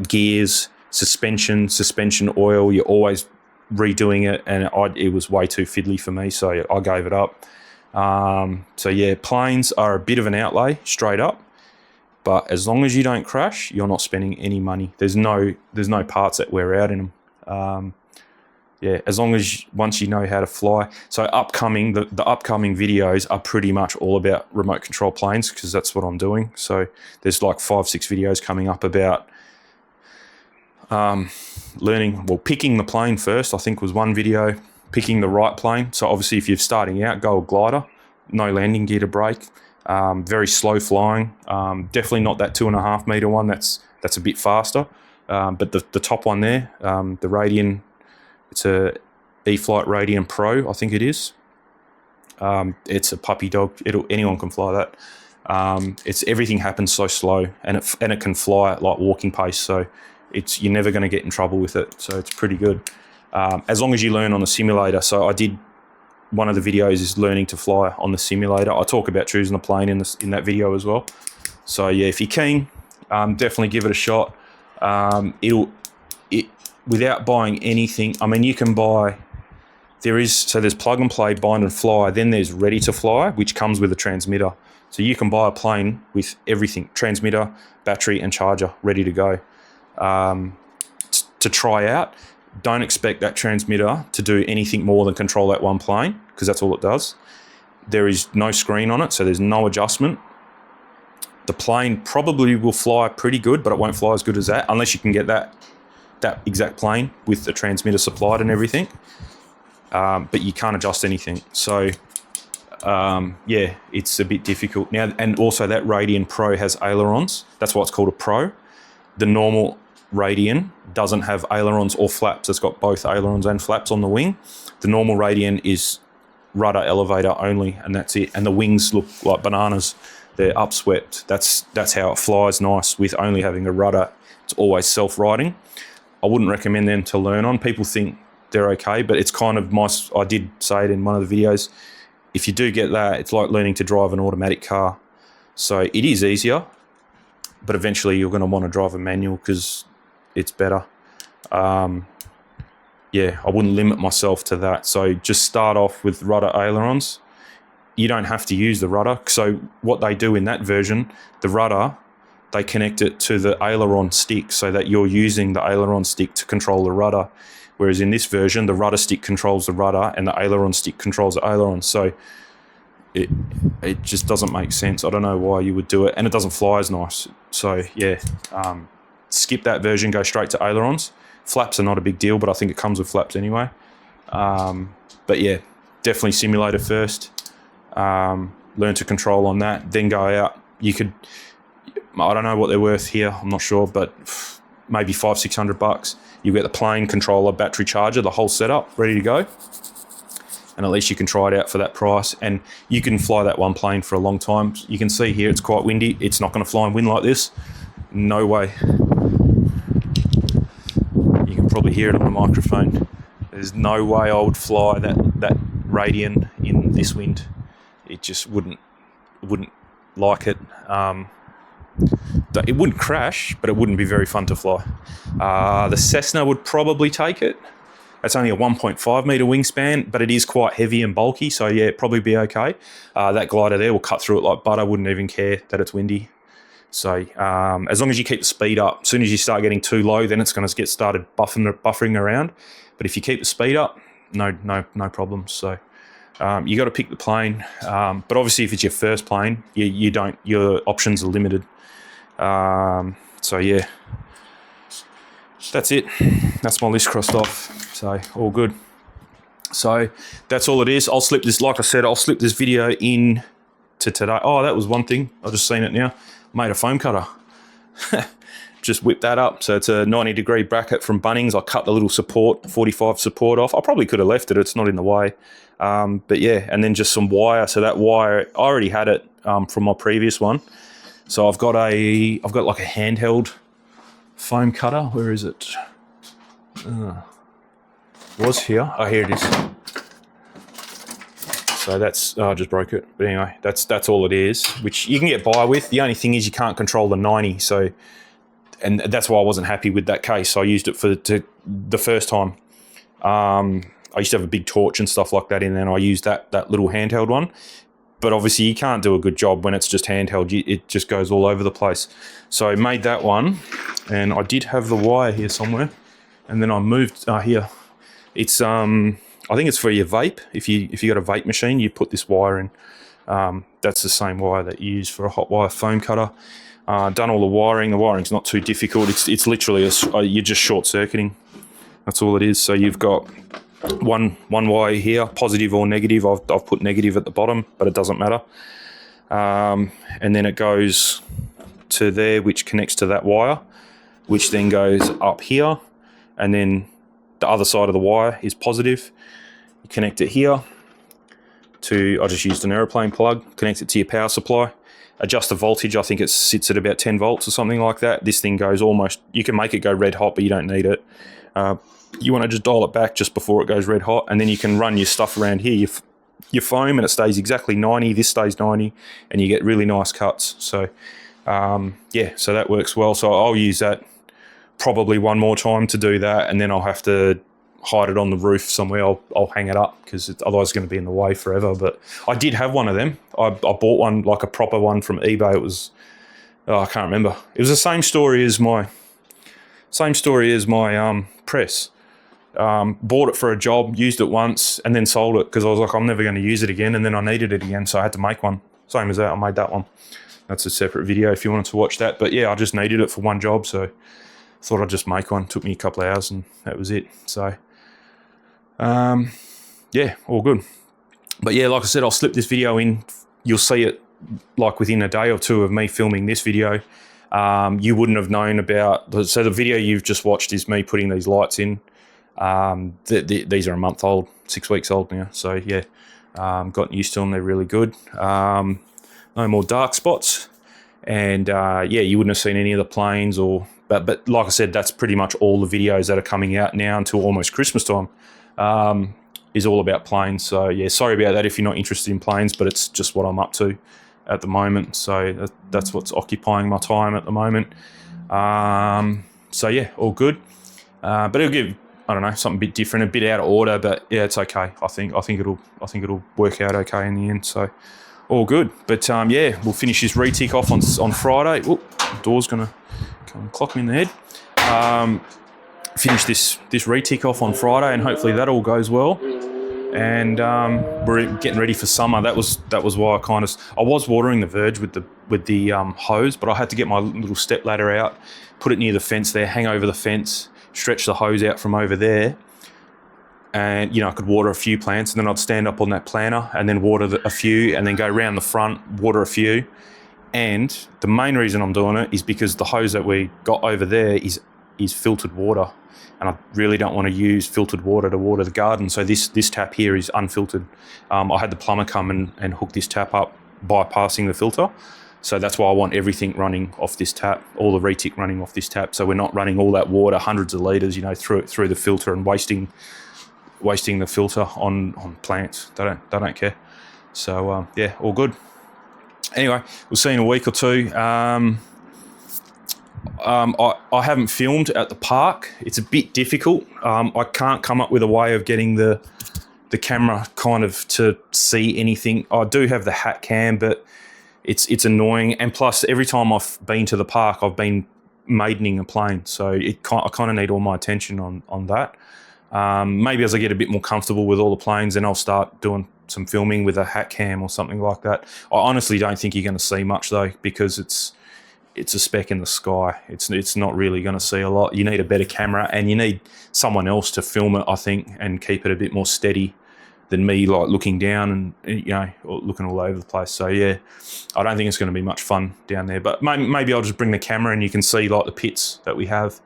gears, suspension oil. You're always redoing it, and it was way too fiddly for me, so I gave it up. So yeah, planes are a bit of an outlay, straight up. But as long as you don't crash, you're not spending any money. There's no parts that wear out in them. Yeah, as long as once you know how to fly. So the upcoming videos are pretty much all about remote control planes, because that's what I'm doing. So there's like 5-6 videos coming up about picking the plane first. I think was one video, picking the right plane. So obviously if you're starting out, go a glider, no landing gear to brake, very slow flying, definitely not that 2.5 meter one. That's a bit faster. But the top one there, the Radian, it's a E-Flight Radian Pro, I think it is. It's a puppy dog. Anyone can fly that. Everything happens so slow, and it can fly at like walking pace. So you're never going to get in trouble with it. So it's pretty good. As long as you learn on the simulator. So I did, one of the videos is learning to fly on the simulator. I talk about choosing the plane in that video as well. So yeah, if you're keen, definitely give it a shot. Without buying anything, I mean, you can buy, there's plug and play, bind and fly, then there's ready to fly, which comes with a transmitter. So you can buy a plane with everything, transmitter, battery and charger ready to go. To try out, don't expect that transmitter to do anything more than control that one plane, because that's all it does. There is no screen on it, so there's no adjustment. The plane probably will fly pretty good, but it won't fly as good as that, unless you can get that exact plane with the transmitter supplied and everything. But you can't adjust anything. So yeah, it's a bit difficult. Now, and also that Radian Pro has ailerons. That's why it's called a Pro. The normal Radian doesn't have ailerons or flaps. It's got both ailerons and flaps on the wing. The normal Radian is rudder elevator only, and that's it. And the wings look like bananas. They're upswept. That's how it flies nice with only having a rudder. It's always self-riding. I wouldn't recommend them to learn on. People think they're okay, but it's kind of I did say it in one of the videos. If you do get that, it's like learning to drive an automatic car. So it is easier, but eventually you're going to want to drive a manual because it's better. Yeah, I wouldn't limit myself to that. So just start off with rudder ailerons. You don't have to use the rudder. So what they do in that version, the rudder, they connect it to the aileron stick so that you're using the aileron stick to control the rudder. Whereas in this version, the rudder stick controls the rudder and the aileron stick controls the aileron. So it just doesn't make sense. I don't know why you would do it. And it doesn't fly as nice. So yeah, skip that version, go straight to ailerons. Flaps are not a big deal, but I think it comes with flaps anyway. But yeah, definitely simulator first. Learn to control on that, then go out. I don't know what they're worth here, I'm not sure, but maybe $500-600. You get the plane, controller, battery charger, the whole setup ready to go. And at least you can try it out for that price, and you can fly that one plane for a long time. You can see here it's quite windy. It's not going to fly in wind like this. No way. You can probably hear it on the microphone. There's no way I would fly that Radian in this wind. It just wouldn't like it. It wouldn't crash, but it wouldn't be very fun to fly. The Cessna would probably take it. It's only a 1.5 meter wingspan, but it is quite heavy and bulky, so yeah, it'd probably be okay. That glider there will cut through it like butter, wouldn't even care that it's windy. So as long as you keep the speed up, as soon as you start getting too low, then it's going to get started buffering around. But if you keep the speed up, no problems. So you got to pick the plane. But obviously, if it's your first plane, your options are limited. So yeah, that's it. That's my list crossed off. So all good. So that's all it is. I'll slip this, like I said, I'll slip this video in to today. Oh, that was one thing. I've just seen it now. Made a foam cutter. just whip that up. So it's a 90-degree bracket from Bunnings. I cut the little support, 45 support off. I probably could have left it. It's not in the way. But yeah, and then just some wire. So that wire, I already had it from my previous one. So I've got like a handheld foam cutter. Where is it? Was here. Oh, here it is. So that's, I just broke it. But anyway, that's all it is, which you can get by with. The only thing is you can't control the 90. So, and that's why I wasn't happy with that case. So I used it for the first time. I used to have a big torch and stuff like that in there, and I used that little handheld one. But obviously you can't do a good job when it's just handheld. It just goes all over the place. So I made that one, and I did have the wire here somewhere. And then I moved here. It's I think it's for your vape. If you got a vape machine, you put this wire in. That's the same wire that you use for a hot wire foam cutter. Done all the wiring. The wiring's not too difficult. It's literally you're just short circuiting. That's all it is. So you've got one wire here, positive or negative. I've put negative at the bottom, but it doesn't matter. And then it goes to there, which connects to that wire, which then goes up here, and then the other side of the wire is positive. You connect it here to, I just used an aeroplane plug, connect it to your power supply. Adjust the voltage, I think it sits at about 10 volts or something like that. This thing goes almost, you can make it go red hot, but you don't need it. You want to just dial it back just before it goes red hot, and then you can run your stuff around here, your foam, and it stays exactly 90, this stays 90, and you get really nice cuts. So, yeah, so that works well. So I'll use that probably one more time to do that, and then I'll have to hide it on the roof somewhere. I'll hang it up because otherwise it's going to be in the way forever. But I did have one of them. I bought one, like a proper one from eBay. It was, I can't remember. It was the same story as my press. Bought it for a job, used it once, and then sold it because I was like, I'm never going to use it again. And then I needed it again, so I had to make one. Same as that, I made that one. That's a separate video if you wanted to watch that. But yeah, I just needed it for one job, so thought I'd just make one. Took me a couple of hours, and that was it. So, yeah, all good. But yeah, like I said, I'll slip this video in. You'll see it like within a day or two of me filming this video. You wouldn't have known about, so the video you've just watched is me putting these lights in. These are a month old, 6 weeks old now. So yeah, gotten used to them. They're really good. No more dark spots. And yeah, you wouldn't have seen any of the planes but like I said, that's pretty much all the videos that are coming out now until almost Christmas time, is all about planes. So yeah, sorry about that if you're not interested in planes, but it's just what I'm up to at the moment. So that's what's occupying my time at the moment. So yeah, all good. But it'll give, I don't know, something a bit different, a bit out of order, but yeah, it's okay. I think it'll work out okay in the end. So all good. But yeah, we'll finish this retic off on Friday. Oop, the door's gonna come and clock me in the head. Finish this retic off on Friday, and hopefully that all goes well. And we're getting ready for summer. That was why I was watering the verge with the hose, but I had to get my little step ladder out, put it near the fence there, hang over the fence, stretch the hose out from over there, and I could water a few plants, and then I'd stand up on that planter and then water a few, and then go around the front, water a few. And the main reason I'm doing it is because the hose that we got over there is filtered water, and I really don't want to use filtered water to water the garden. So this tap here is unfiltered. I had the plumber come and hook this tap up, bypassing the filter. So that's why I want everything running off this tap, all the retic running off this tap. So we're not running all that water, hundreds of litres, through the filter and wasting the filter on plants. They don't care. So yeah, all good. Anyway, we'll see in a week or two. I haven't filmed at the park. It's a bit difficult. I can't come up with a way of getting the camera kind of to see anything. I do have the hat cam, but it's annoying. And plus, every time I've been to the park, I've been maidening a plane. So I kind of need all my attention on that. Maybe as I get a bit more comfortable with all the planes, then I'll start doing some filming with a hat cam or something like that. I honestly don't think you're going to see much though, because it's a speck in the sky. It's not really going to see a lot. You need a better camera, and you need someone else to film it, I think, and keep it a bit more steady. than me like looking down and or looking all over the place. So yeah, I don't think it's going to be much fun down there. But maybe I'll just bring the camera and you can see like the pits that we have.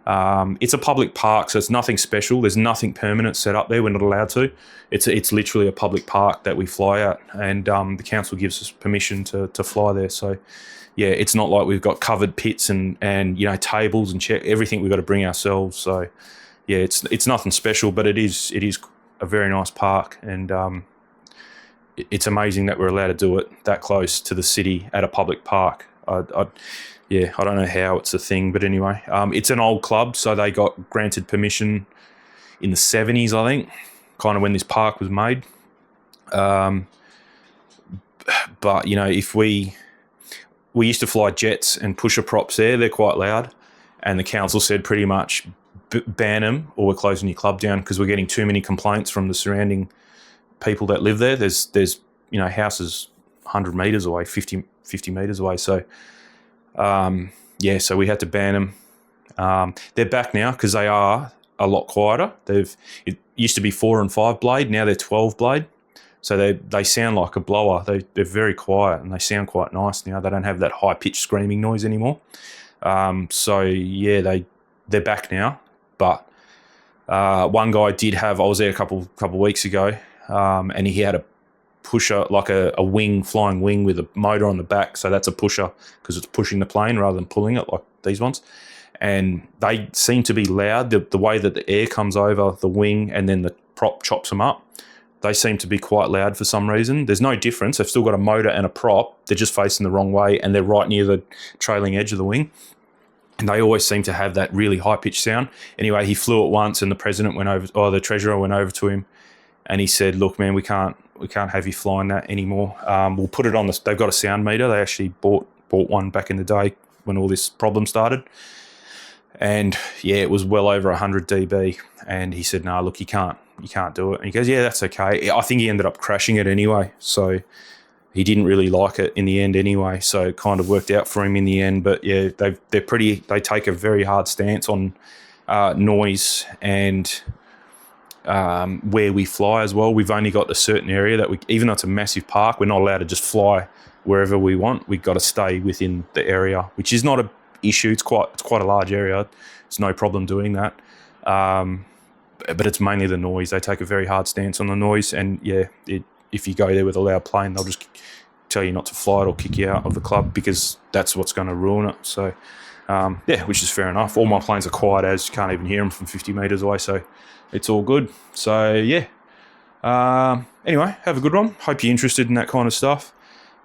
It's a public park, so it's nothing special. There's nothing permanent set up there. We're not allowed to. It's literally a public park that we fly at, and the council gives us permission to fly there. So yeah, it's not like we've got covered pits and tables and everything we've got to bring ourselves. So yeah, it's nothing special, but it is a very nice park, and it's amazing that we're allowed to do it that close to the city at a public park. I don't know how it's a thing, but anyway, it's an old club, so they got granted permission in the 70s, I think, kind of when this park was made. But if we used to fly jets and pusher props there, they're quite loud, and the council said pretty much ban them or we're closing your club down because we're getting too many complaints from the surrounding people that live there. There's houses 100 metres away, 50 metres away. So, so we had to ban them. They're back now because they are a lot quieter. It used to be 4 and 5 blade. Now they're 12 blade. So they sound like a blower. They're very quiet and they sound quite nice now. They don't have that high-pitched screaming noise anymore. They're back now. But one guy did have, I was there a couple of weeks ago, and he had a pusher, like a flying wing with a motor on the back. So that's a pusher because it's pushing the plane rather than pulling it like these ones. And they seem to be loud. The way that the air comes over the wing and then the prop chops them up, they seem to be quite loud for some reason. There's no difference. They've still got a motor and a prop. They're just facing the wrong way and they're right near the trailing edge of the wing. And they always seem to have that really high-pitched sound. Anyway, he flew it once and the the treasurer went over to him and he said, look, man, we can't have you flying that anymore. We'll put it on they've got a sound meter. They actually bought one back in the day when all this problem started. And yeah, it was well over 100 dB. And he said, no, look, you can't do it. And he goes, yeah, that's okay. I think he ended up crashing it anyway. So he didn't really like it in the end anyway. So it kind of worked out for him in the end. But yeah, they take a very hard stance on noise and where we fly as well. We've only got a certain area that even though it's a massive park, we're not allowed to just fly wherever we want. We've got to stay within the area, which is not an issue. It's quite a large area. It's no problem doing that. But it's mainly the noise. They take a very hard stance on the noise. And yeah, if you go there with a loud plane, they'll just tell you not to fly it or kick you out of the club because that's what's going to ruin it. So which is fair enough. All my planes are quiet as you can't even hear them from 50 metres away. So it's all good. So yeah. Anyway, have a good one. Hope you're interested in that kind of stuff.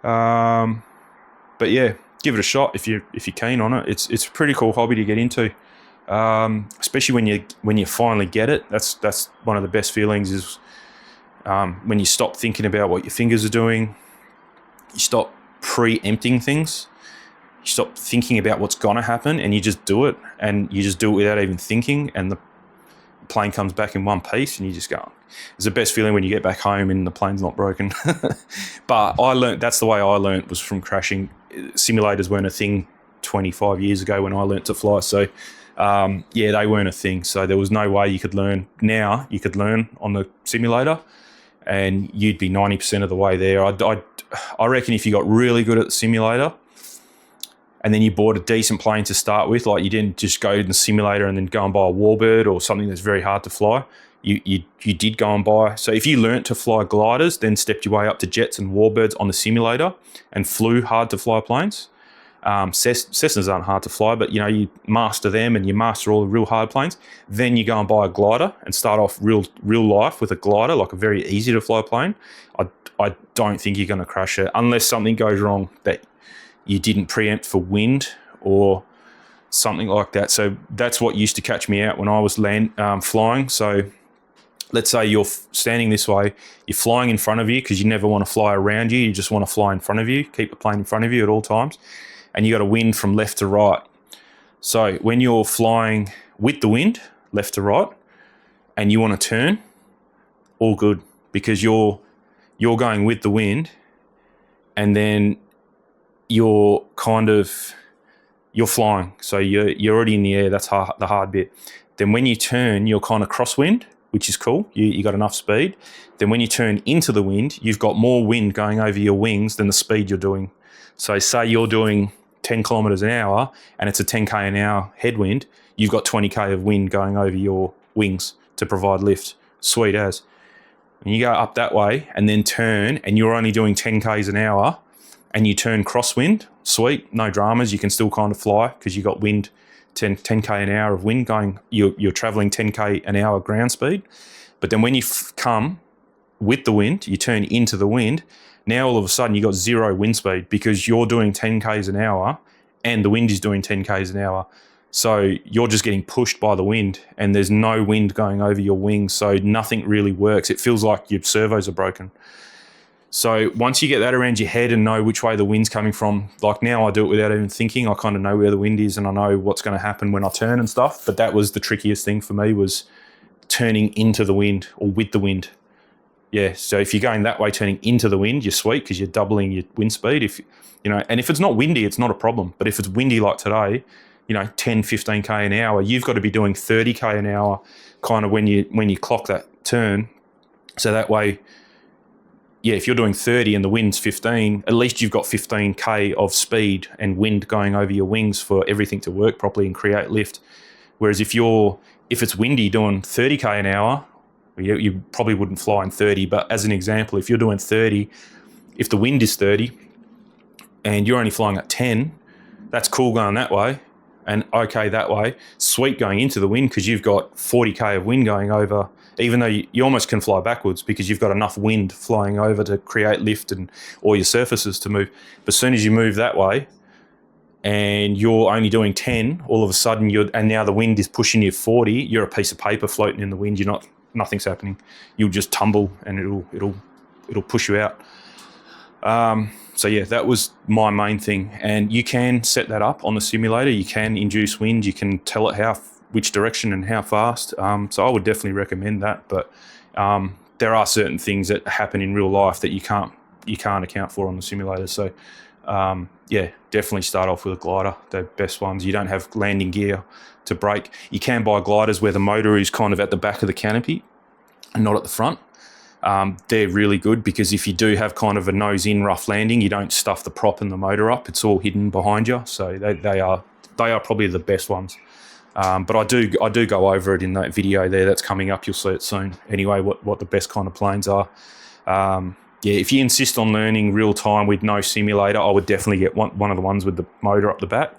But yeah, give it a shot if you're keen on it. It's a pretty cool hobby to get into, especially when you finally get it. That's one of the best feelings is when you stop thinking about what your fingers are doing. You stop preempting things. You stop thinking about what's gonna happen, and you just do it, and you just do it without even thinking, and the plane comes back in one piece, and you just go. It's the best feeling when you get back home and the plane's not broken. But that's the way I learned was from crashing. Simulators weren't a thing 25 years ago when I learnt to fly. So they weren't a thing. So there was no way you could learn. Now you could learn on the simulator and you'd be 90% of the way there. I reckon if you got really good at the simulator and then you bought a decent plane to start with, like you didn't just go in the simulator and then go and buy a Warbird or something that's very hard to fly. You did go and buy. So if you learnt to fly gliders, then stepped your way up to jets and Warbirds on the simulator and flew hard to fly planes. Cessnas aren't hard to fly, but you master them and you master all the real hard planes. Then you go and buy a glider and start off real life with a glider, like a very easy to fly plane. I don't think you're going to crash it unless something goes wrong that you didn't preempt for wind or something like that. So that's what used to catch me out when I was flying. So let's say you're standing this way, you're flying in front of you because you never want to fly around you. You just want to fly in front of you, keep the plane in front of you at all times. And you got a wind from left to right. So when you're flying with the wind, left to right, and you want to turn, all good because you're going with the wind and then you're flying. So you're already in the air. That's the hard bit. Then when you turn, you're kind of crosswind, which is cool. You got enough speed. Then when you turn into the wind, you've got more wind going over your wings than the speed you're doing. So say you're doing 10 kilometers an hour and it's a 10k an hour headwind, you've got 20k of wind going over your wings to provide lift. Sweet as. And you go up that way and then turn, and you're only doing 10k's an hour, and you turn crosswind. Sweet, no dramas. You can still kind of fly because you got wind, 10k an hour of wind going. You're traveling 10k an hour ground speed. But then when you come with the wind, you turn into the wind. Now all of a sudden you got zero wind speed because you're doing 10k's an hour and the wind is doing 10k's an hour. So you're just getting pushed by the wind, and there's no wind going over your wings, so nothing really works. It feels like your servos are broken. So once you get that around your head and know which way the wind's coming from, like now I do it without even thinking. I kind of know where the wind is and I know what's going to happen when I turn and stuff. But that was the trickiest thing for me, was turning into the wind or with the wind. Yeah, so if you're going that way, turning into the wind, you're sweet because you're doubling your wind speed. And if it's not windy, it's not a problem. But if it's windy like today, 10, 15k an hour, you've got to be doing 30k an hour kind of when you clock that turn. So that way, yeah, if you're doing 30 and the wind's 15, at least you've got 15k of speed and wind going over your wings for everything to work properly and create lift. Whereas if it's windy doing 30k an hour, you probably wouldn't fly in 30. But as an example, if you're doing 30, if the wind is 30 and you're only flying at 10, that's cool going that way. And okay that way, sweet going into the wind because you've got 40k of wind going over, even though you almost can fly backwards because you've got enough wind flying over to create lift and all your surfaces to move. But as soon as you move that way and you're only doing 10, all of a sudden and now the wind is pushing you 40, you're a piece of paper floating in the wind. Nothing's happening. You'll just tumble and it'll push you out. So yeah, that was my main thing. And you can set that up on the simulator. You can induce wind. You can tell it which direction and how fast. So I would definitely recommend that. But there are certain things that happen in real life that you can't account for on the simulator. So yeah, definitely start off with a glider. They're the best ones. You don't have landing gear to brake. You can buy gliders where the motor is kind of at the back of the canopy and not at the front. They're really good because if you do have kind of a nose-in rough landing, you don't stuff the prop and the motor up. It's all hidden behind you. So they are probably the best ones. But I do go over it in that video there that's coming up. You'll see it soon. Anyway, what the best kind of planes are. Yeah, if you insist on learning real time with no simulator, I would definitely get one of the ones with the motor up the back.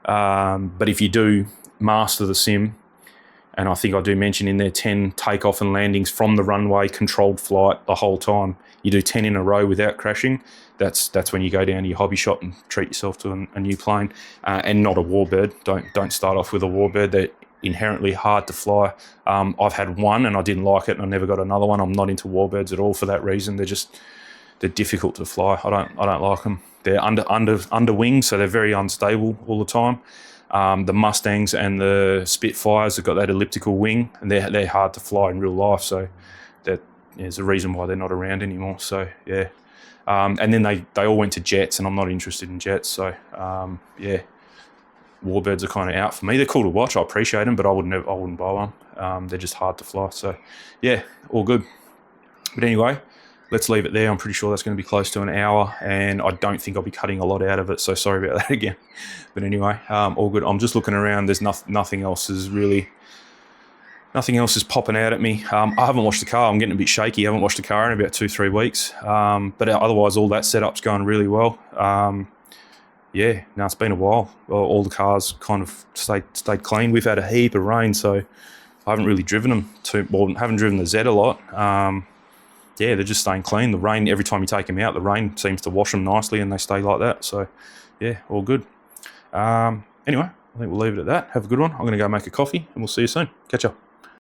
But if you do master the sim, and I think I do mention in there 10 takeoff and landings from the runway, controlled flight the whole time. You do 10 in a row without crashing. That's when you go down to your hobby shop and treat yourself to a new plane, and not a warbird. Don't start off with a warbird. They're inherently hard to fly. I've had one and I didn't like it, and I never got another one. I'm not into warbirds at all for that reason. They're difficult to fly. I don't like them. They're under wings, so they're very unstable all the time. The Mustangs and the Spitfires have got that elliptical wing, and they're hard to fly in real life. So there's a reason why they're not around anymore. So yeah, and then they all went to jets, and I'm not interested in jets. So yeah, warbirds are kind of out for me. They're cool to watch. I appreciate them, but I wouldn't buy one. They're just hard to fly. So yeah, all good. But anyway, let's leave it there. I'm pretty sure that's going to be close to an hour, and I don't think I'll be cutting a lot out of it. So sorry about that again. But anyway, all good. I'm just looking around. There's nothing else is popping out at me. I haven't washed the car. I'm getting a bit shaky. I haven't washed the car in about 2-3 weeks. But otherwise, all that setup's going really well. Yeah, no, it's been a while. All the cars kind of stayed clean. We've had a heap of rain, so I haven't really driven them haven't driven the Z a lot. Yeah, they're just staying clean. The rain, every time you take them out, the rain seems to wash them nicely and they stay like that. So yeah, all good. Anyway, I think we'll leave it at that. Have a good one. I'm going to go make a coffee and we'll see you soon. Catch up.